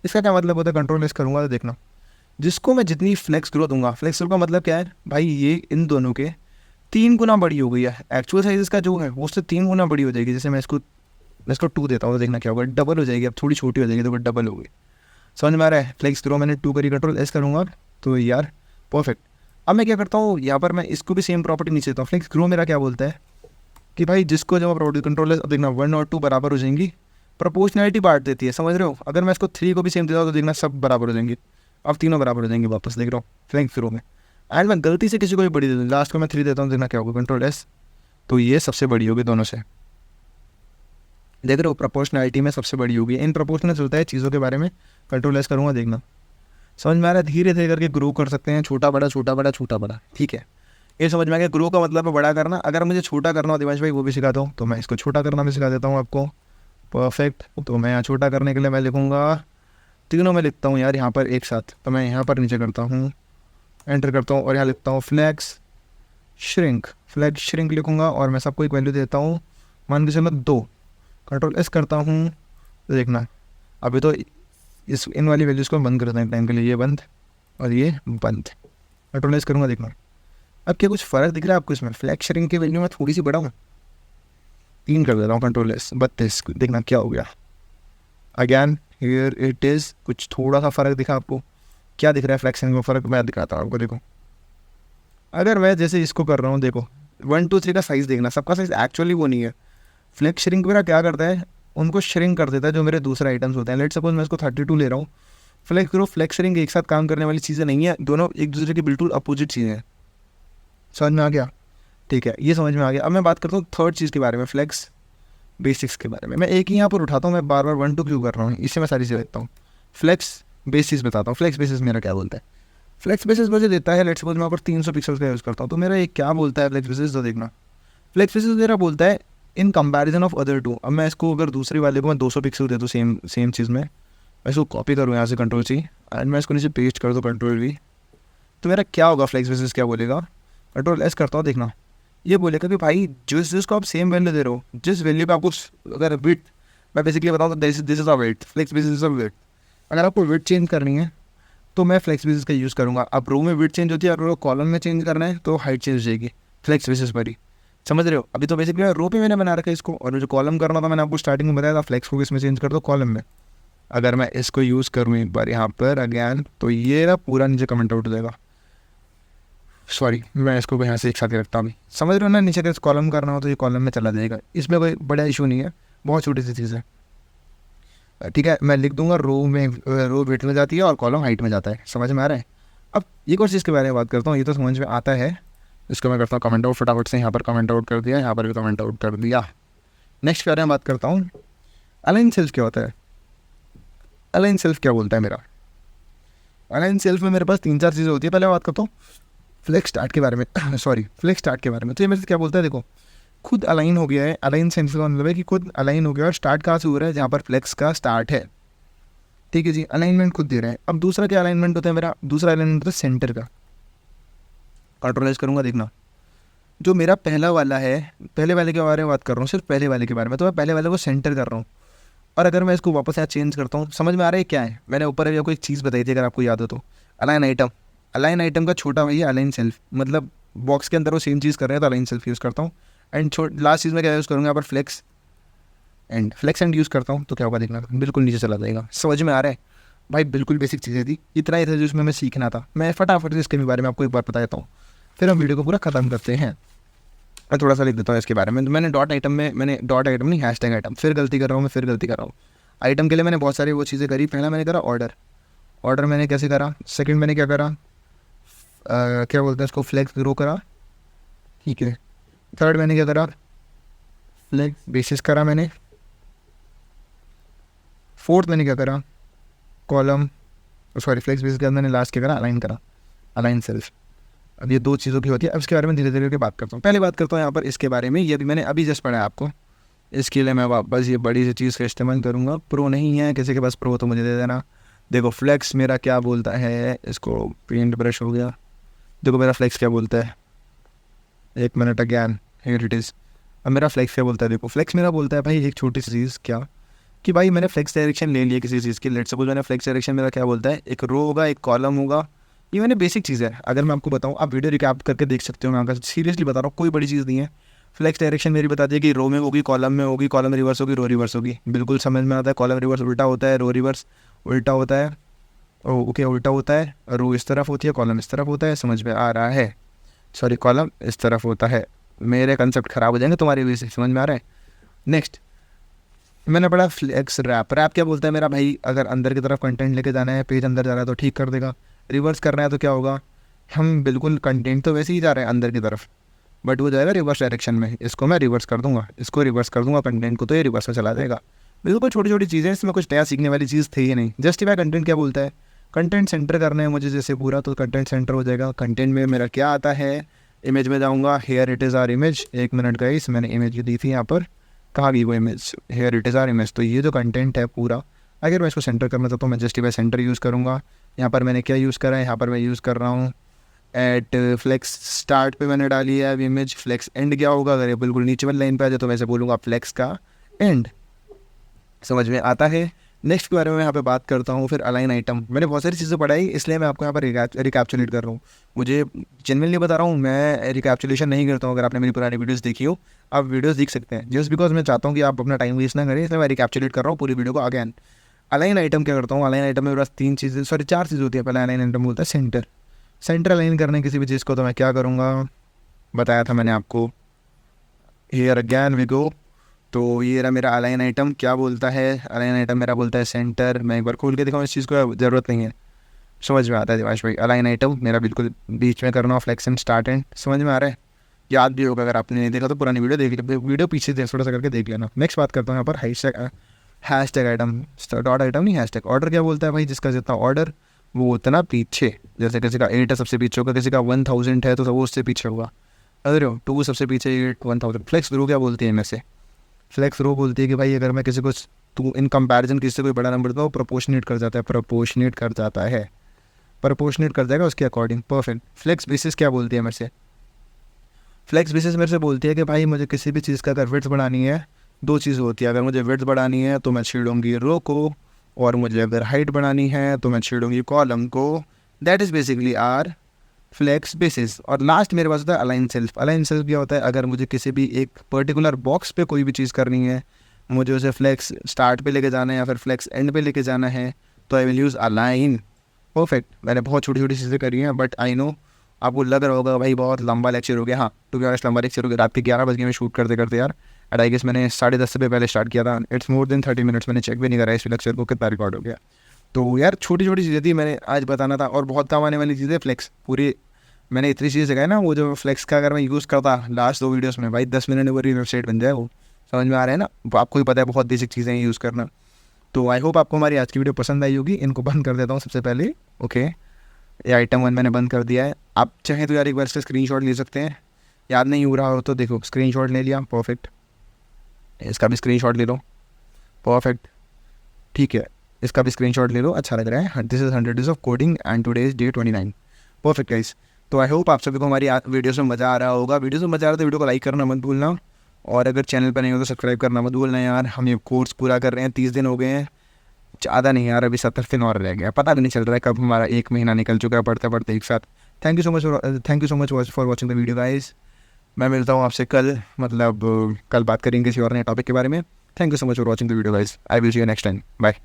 इसका क्या मतलब होता है, कंट्रोल एस करूँगा तो देखना, जिसको मैं जितनी फ्लेक्स ग्रो दूंगा, फ्लेक्स ग्रो का मतलब क्या है भाई, ये इन दोनों के 3 गुना बड़ी हो गई है। एक्चुअल साइज इसका जो है वो उससे 3 गुना बड़ी हो जाएगी। जैसे मैं इसको 2 देता हूँ तो देखना क्या होगा, डबल हो जाएगी। अब थोड़ी छोटी हो जाएगी तो डबल हो गई। समझ में आ रहा है, फ्लेक्स ग्रो मैंने 2 करी, कंट्रोल एस करूँगा तो यार परफेक्ट। अब मैं क्या करता हूँ, यहाँ पर मैं इसको भी सेम प्रॉपर्टी नीचे देता हूँ। फ्लेक्स ग्रो मेरा क्या बोलता है कि भाई जिसको जब प्रॉपर्टी कंट्रोल एस, देखना 1 और 2 बराबर हो जाएंगी, प्रोपोर्शनैलिटी बांट देती है, समझ रहे हो। अगर मैं इसको 3 को भी सेम देता हूँ तो देखना सब बराबर हो जाएंगे, अब तीनों बराबर हो जाएंगे वापस, देख रहा हूँ फ्लेक्स ग्रो में। एंड मैं गलती से किसी को भी बड़ी दे दूँ, लास्ट को मैं 3 देता हूँ, देखना क्या होगा, कंट्रोल एस, तो ये सबसे बड़ी होगी दोनों से। देख रहे हो प्रोपोर्शनैलिटी में सबसे बड़ी होगी। इन प्रोपोर्शनल होता है चीज़ों के बारे में, कंट्रोल एस करूँगा, देखना समझ में आ रहा है। धीरे धीरे करके ग्रो कर सकते हैं, छोटा बड़ा छोटा बड़ा छोटा बड़ा, ठीक है। ये समझ में आ गया, ग्रो का मतलब है बड़ा करना। अगर मुझे छोटा करना हो दिवांश भाई वो भी सिखाता हूँ, तो मैं इसको छोटा करना भी सिखा देता हूँ आपको, परफेक्ट। तो मैं यहाँ छोटा करने के लिए मैं लिखूँगा, तीनों में लिखता हूँ यार यहाँ पर एक साथ, तो मैं यहाँ पर नीचे करता हूँ, एंटर करता हूँ और यहाँ लिखता हूँ फ्लेक्स श्रिंक। फ्लेक्स श्रिंक लिखूँगा और मैं सबको एक वैल्यू देता हूँ, मान के चलो 2, कंट्रोल एस करता हूँ तो देखना अभी तो इस इन वाली वैल्यूज़ को बंद करते हैं टाइम के लिए, ये बंद और ये बंद, कंट्रोल एस करूँगा, देखना अब क्या कुछ फ़र्क दिख रहा है आपको इसमें। फ्लेक्स श्रिंक की वैल्यू में थोड़ी सी बड़ा हूँ, 3 कर दे रहा हूँ, कंट्रोल एस 32, देखना क्या हो गया। अगैन हियर इट इज़, कुछ थोड़ा सा फ़र्क दिखा आपको, क्या दिख रहा है फ्लेक्स श्रिंक में फ़र्क, मैं दिखाता हूँ आपको। देखो अगर मैं जैसे इसको कर रहा हूँ, देखो 1 2 3 का साइज़ देखना, सबका साइज़ एक्चुअली वो नहीं है। फ्लेक्स श्रिंक मेरा क्या करता है, उनको श्रिंक कर देता है जो मेरे दूसरे आइटम्स होते हैं। लेट सपोज मैं इसको 32 ले रहा हूँ, फ्लेक्स ग्रो फ्लेक्स श्रिंक एक साथ काम करने वाली चीज़ें नहीं है, दोनों एक दूसरे की बिल्कुल अपोजिट चीज़ें हैं। समझ में आ गया, ठीक है, ये समझ में आ गया। अब मैं बात करता हूँ थर्ड चीज़ के बारे में, फ्लेक्स बेसिक्स के बारे में। मैं एक ही यहाँ पर उठाता हूँ, मैं बार बार 1 2 क्यों कर रहा हूँ, इससे मैं सारी चीज़ें देखता हूँ। फ्लेक्स बेसिस बताता हूँ, फ्लेक्स बेसिस मेरा क्या बोलता है। फ्लेक्स बेसिस मुझे देता है, लेट्स सपोज मैं ऊपर 300 पिक्सल्स का यूज़ करता हूँ, तो मेरा एक क्या बोलता है फ्लेक्स बेसिस, तो देखना फ्लेक्स बेसिस मेरा बोलता है इन कंपैरिजन ऑफ अदर 2। अब मैं इसको अगर दूसरे वाले को मैं 200 पिक्सल दे दूँ सेम चीज़ में, मैं इसको कॉपी करूँ यहाँ से कंट्रोल सी एंड मैं इसको नीचे पेस्ट कर दूँ कंट्रोल वी, तो मेरा क्या होगा, फ्लेक्स बेसिस क्या बोलेगा, कंट्रोल एस करता हूँ, देखना ये बोलेगा कि भाई जिसको आप सेम वैल्यू दे रहे हो, जिस वैल्यू पे आपको अगर विड्थ, मैं बेसिकली बताऊँ तो this is a width, flex basis is a width. अगर आपको विड्थ चेंज करनी है तो मैं फ्लेक्स बेसिस का यूज़ करूँगा। अब रो में विड्थ चेंज होती है, अगर कॉलम में चेंज करना है तो हाइट चेंज हो जाएगी फ्लेक्स बेसिस पर ही, समझ रहे हो। अभी तो बेसिकली रो पे मैंने बना रखा है इसको, और जो कॉलम करना था मैंने आपको स्टार्टिंग में बताया था, फ्लेक्स को इसमें चेंज कर दो कॉलम में। अगर मैं इसको यूज़ करूँ एक बार यहाँ पर अगैन, तो ये ना पूरा नीचे कमेंट आउट हो जाएगा। सॉरी मैं इसको यहाँ से एक साथ रखता हूँ, समझ रहे हो ना, नीचे का कॉलम करना हो तो ये कॉलम में चला जाएगा, इसमें कोई बड़ा इशू नहीं है, बहुत छोटी सी चीज़ है, ठीक है। मैं लिख दूंगा रो में, रो वेट में जाती है और कॉलम हाइट में जाता है, समझ में आ रहा है। अब एक और चीज़ के बारे में बात करता हूँ, ये तो समझ में आता है, इसको मैं करता हूँ कमेंट आउट फटाफट से, यहाँ पर कमेंट आउट कर दिया, यहाँ पर भी कमेंट आउट कर दिया। नेक्स्ट के बारे में बात करता हूँ, अलाइन सेल्फ क्या होता है। अलाइन सेल्फ क्या बोलता है मेरा, अलाइन सेल्फ में मेरे पास 3 4 चीज़ें होती है। पहले मैं बात करता हूँ फ्लेक्स स्टार्ट के बारे में सॉरी फ्लेक्स स्टार्ट के बारे में। तो ये मेरे से क्या बोलता है, देखो खुद अलाइन हो गया है। अलाइन सेंस का मतलब है कि खुद अलाइन हो गया और स्टार्ट कहाँ से हो रहा है, जहाँ पर फ्लेक्स का स्टार्ट है। ठीक है जी, अलाइनमेंट खुद दे रहे हैं। अब दूसरा क्या अलाइनमेंट होता है मेरा, दूसरा अलाइनमेंट होता है सेंटर का। कंट्रोलाइज करूँगा, देखना जो मेरा पहला वाला है, पहले वाले के बारे में बात कर रहा हूँ, सिर्फ पहले वाले के बारे में, तो मैं पहले वाले को सेंटर कर रहा हूँ। और अगर मैं इसको वापस यहाँ चेंज करता हूँ, समझ में आ रहा है क्या है, मैंने ऊपर अभी आपको एक चीज़ बताई थी अगर आपको याद हो तो, अलाइन आइटम। अलाइन आइटम का छोटा भाई अलाइन सेल्फ, मतलब बॉक्स के अंदर वो सेम चीज़ कर रहे हैं तो अलाइन सेल्फ यूज़ करता हूँ। एंड लास्ट चीज़ में क्या यूज़ करूँगा यहाँ पर, flex end. Flex end use करता हूँ तो क्या होगा देखना, बिल्कुल नीचे चला जाएगा। समझ में आ रहा है भाई, बिल्कुल बेसिक चीज़ें थी, इतना ही था जो इसमें मैं सीखना था। मैं फटाफट से इसके बारे में आपको एक बार बता देता हूँ, फिर हम वीडियो को पूरा ख़त्म करते हैं। मैं थोड़ा सा लिख देता हूँ इसके बारे में। तो मैंने डॉट आइटम में, मैंने डॉट आइटम नहीं, हैशटैग आइटम, फिर गलती कर रहा हूँ मैं, फिर गलती कर रहा हूँ। आइटम के लिए मैंने बहुत सारी वो चीज़ें करी। पहला मैंने करा ऑर्डर, ऑर्डर मैंने कैसे करा। सेकंड मैंने क्या करा, क्या बोलते हैं इसको, फ्लेक्स ग्रो करा। ठीक है। थर्ड मैंने क्या करा, फ्लेक्स बेसिस करा मैंने। फोर्थ मैंने क्या करा, कॉलम, सॉरी फ्लेक्स बेसिस के अंदर मैंने लास्ट क्या करा, अलाइन करा, अलाइन सेल्फ। अब ये दो चीज़ों की होती है। अब इसके बारे में धीरे धीरे बात करता हूँ। पहले बात करता हूँ यहाँ पर इसके बारे में, ये भी मैंने अभी जस्ट पढ़ा है आपको, इसके लिए मैं वापस ये बड़ी सी चीज़ का इस्तेमाल करूँगा। प्रो नहीं है, किसी के पास प्रो तो मुझे दे देना। देखो फ्लेक्स मेरा क्या बोलता है, इसको पेंट ब्रश हो गया। देखो मेरा फ्लेक्स क्या बोलता है, एक minute again, here it is. अब मेरा फ्लेक्स क्या बोलता है, देखो फ्लेक्स मेरा बोलता है भाई एक छोटी सी चीज़, क्या कि भाई मैंने फ्लेक्स डायरेक्शन ले लिया किसी चीज़ की। लेट्स सपोज मैंने फ्लेक्स डायरेक्शन मेरा क्या बोलता है, एक रो होगा, एक कॉलम होगा। ये मैंने बेसिक चीज़ है, अगर मैं आपको बताऊँ आप वीडियो रिकैप करके देख सकते हो। मैं आपका सीरियसली बता रहा हूँ, कोई बड़ी चीज़ नहीं है। फ्लेक्स डायरेक्शन मेरी बता दी कि रो में होगी, कॉलम में होगी, कॉलम रिवर्स होगी, रो रिवर्स होगी। बिल्कुल समझ में आता है। कॉलम रिवर्स उल्टा होता है, रो रिवर्स उल्टा होता है। ओके उल्टा होता है, रो इस तरफ होती है, कॉलम इस तरफ होता है। समझ में आ रहा है, सॉरी कॉलम इस तरफ होता है। मेरे कंसेप्ट ख़राब हो जाएंगे तुम्हारी वजह से, समझ में आ रहा है। नेक्स्ट मैंने पढ़ा फ्लेक्स रैप। रैप क्या बोलता है मेरा भाई, अगर अंदर की तरफ कंटेंट लेके जाना है, पेज अंदर जा रहा है तो ठीक कर देगा। रिवर्स करना है तो क्या होगा, हम बिल्कुल कंटेंट तो वैसे ही जा रहे हैं अंदर की तरफ, बट वो जाएगा रिवर्स डायरेक्शन में। इसको मैं रिवर्स कर दूंगा, इसको रिवर्स कर दूंगा कंटेंट को, तो ये रिवर्स में चला जाएगा। बिल्कुल छोटी छोटी चीज़ें, इसमें कुछ नया सीखने वाली चीज़ थी ही नहीं। जस्टिफाई कंटेंट क्या बोलता है, कंटेंट सेंटर करना है मुझे जैसे पूरा, तो कंटेंट सेंटर हो जाएगा। कंटेंट में मेरा क्या आता है, इमेज में जाऊँगा, here it is our image. एक मिनट गाइस, मैंने इमेज दी थी यहाँ पर, कहाँ गई वो image, here it is our image. तो ये जो कंटेंट है पूरा, अगर मैं इसको सेंटर करना चाहता हूँ मैं जस्टिफाई सेंटर यूज़ करूँगा। यहाँ पर मैंने क्या यूज़ करा है, यहाँ पर मैं यूज़ कर रहा हूँ एट फ्लेक्स स्टार्ट पे मैंने डाली है अब इमेज। फ्लेक्स एंड क्या होगा, अगर ये बिल्कुल नीचे वाली लाइन पे आ जाए तो मैं ऐसे बोलूँगा फ्लेक्स का एंड। समझ में आता है। नेक्स्ट के बारे में मैं यहाँ पे बात करता हूँ, फिर अलाइन आइटम। मैंने बहुत सारी चीज़ें पढ़ाई, इसलिए मैं आपको यहाँ पर रिकैप्चुलेट कर रहा हूँ। मुझे जेन्युइनली बता रहा हूँ, मैं रिकैप्चुलेशन नहीं करता हूँ। अगर आपने मेरी पुरानी वीडियोस देखी हो, आप वीडियोस देख सकते हैं, जस्ट बिकॉज मैं चाहता हूँ कि आप अपना टाइम वेस्ट ना करें, इसलिए मैं रिकैप्चुलेट कर रहा हूँ पूरी वीडियो को अगैन। अलाइन आइटम क्या करता हूँ, अलाइन आइटम में मेरे पास तीन चीज़ें, सॉरी चार चीज़ होती है। पहले अलाइन आइटम बोलता है सेंटर। सेंटर अलाइन करने किसी भी चीज़ को, तो मैं क्या करूँगा, बताया था मैंने आपको, हियर अगैन वी गो। तो ये रहा मेरा अलाइन आइटम, क्या बोलता है, अलाइन आइटम मेरा बोलता है सेंटर। मैं एक बार खोल के दिखाऊँ, इस चीज़ को ज़रूरत नहीं है, समझ में आता है दिवाश भाई। अलाइन आइटम मेरा बिल्कुल बीच में करना, फ्लेक्स एंड स्टार्ट एंड। समझ में आ रहा है, याद भी होगा, अगर आपने नहीं देखा तो पुरानी वीडियो देख ले, वीडियो पीछे से थोड़ा सा करके देख लेना। नेक्स्ट बात करता हूँ यहाँ पर हैशटैग आइटम, डॉट आइटम नहीं, हैशटैग। ऑर्डर क्या बोलता है भाई, जिसका जितना ऑर्डर वो उतना पीछे। जैसे किसी का 8 है सबसे पीछे होगा, किसी का 1000 है तो वो उससे पीछे होगा। अरे 2 सबसे पीछे, 8 1000। फ्लेक्स ग्रो क्या बोलती है इनमें से, फ्लेक्स रो बोलती है कि भाई अगर मैं किसी को तू इन कंपैरिजन किसी से कोई बड़ा नंबर दो, प्रोपोर्शनेट कर जाता है, प्रोपोर्शनेट कर जाता है, प्रोपोर्शनेट कर जाएगा उसके अकॉर्डिंग। परफेक्ट। फ्लेक्स बेसिस क्या बोलती है मेरे से, फ्लेक्स बेसिस मेरे से बोलती है कि भाई मुझे किसी भी चीज़ का अगर विड्थ बढ़ानी है, दो चीज़ होती है। अगर मुझे विड्थ बढ़ानी है तो मैं छेड़ूंगी रो को, और मुझे अगर हाइट बढ़ानी है तो मैं छेड़ूंगी कॉलम को। That is basically our flex basis. और लास्ट मेरे पास होता है अलाइन सेल्फ। अलाइन सेल्फ क्या होता है, अगर मुझे किसी भी एक पर्टिकुलर बॉक्स पे कोई भी चीज़ करनी है, मुझे उसे फ्लेक्स स्टार्ट पे लेके जाना है या फिर फ्लेक्स एंड पे लेके जाना है, तो I will use align. Perfect. मैंने बहुत छोटी छोटी चीज़ें करी हैं, बट आई नो आपको लग रहा होगा भाई बहुत लंबा लेक्चर हो गया। हाँ टू बी ऑनेस्ट लंबा लेक्चर हो गया, रात के 11 बजे में शूट करते करते यार। एंड आई गेस मैंने 10:30 से पहले स्टार्ट किया था। इट्स मोर देन 30 मिनट्स, मैंने चेक भी नहीं करा इस लेक्चर को कितना रिकॉर्ड हो गया। तो यार छोटी छोटी चीज़ें थी, मैंने आज बताना था। और बहुत काम आने वाली चीज़ें, फ्लेक्स पूरी मैंने इतनी चीज़ जगह ना, वो जो फ्लेक्स का अगर मैं यूज़ करता लास्ट 2 वीडियोस में, भाई 10 मिनट में पूरी वेबसाइट बन जाए वो। समझ में आ रहा है ना, आपको ही पता है बहुत बेसिक चीज़ें यूज़ करना। तो आई होप आपको हमारी आज की वीडियो पसंद आई होगी। इनको बंद कर देता हूँ सबसे पहले। ओके, ये आइटम 1 मैंने बंद कर दिया है। आप चाहें तो यार एक बार इसका स्क्रीनशॉट ले सकते हैं, याद नहीं हो रहा हो तो देखो स्क्रीनशॉट ले लिया, परफेक्ट, इसका भी स्क्रीनशॉट ले लो, परफेक्ट, ठीक है, इसका भी स्क्रीनशॉट ले लो, अच्छा लग रहा है। This is 100 days of coding and today is day 29, perfect guys. तो आई होप आप सभी को हमारी वीडियोस में मज़ा आ रहा होगा। वीडियोस में मज़ा आ रहा है तो वीडियो को लाइक करना मत भूलना, और अगर चैनल पर नहीं हो तो सब्सक्राइब करना मत भूलना यार। हम ये कोर्स पूरा कर रहे हैं, 30 दिन हो गए हैं, ज़्यादा नहीं यार, अभी 70 दिन और रह गया, पता भी नहीं चल रहा है कब हमारा 1 महीना निकल चुका है पढ़ते पढ़ते एक साथ। Thank you so much for watching the video guys. मैं मिलता हूँ आपसे कल, मतलब कल बात करेंगे किसी और नए टॉपिक के बारे में। Thank you so much for watching the video guys. I will see you next time, bye.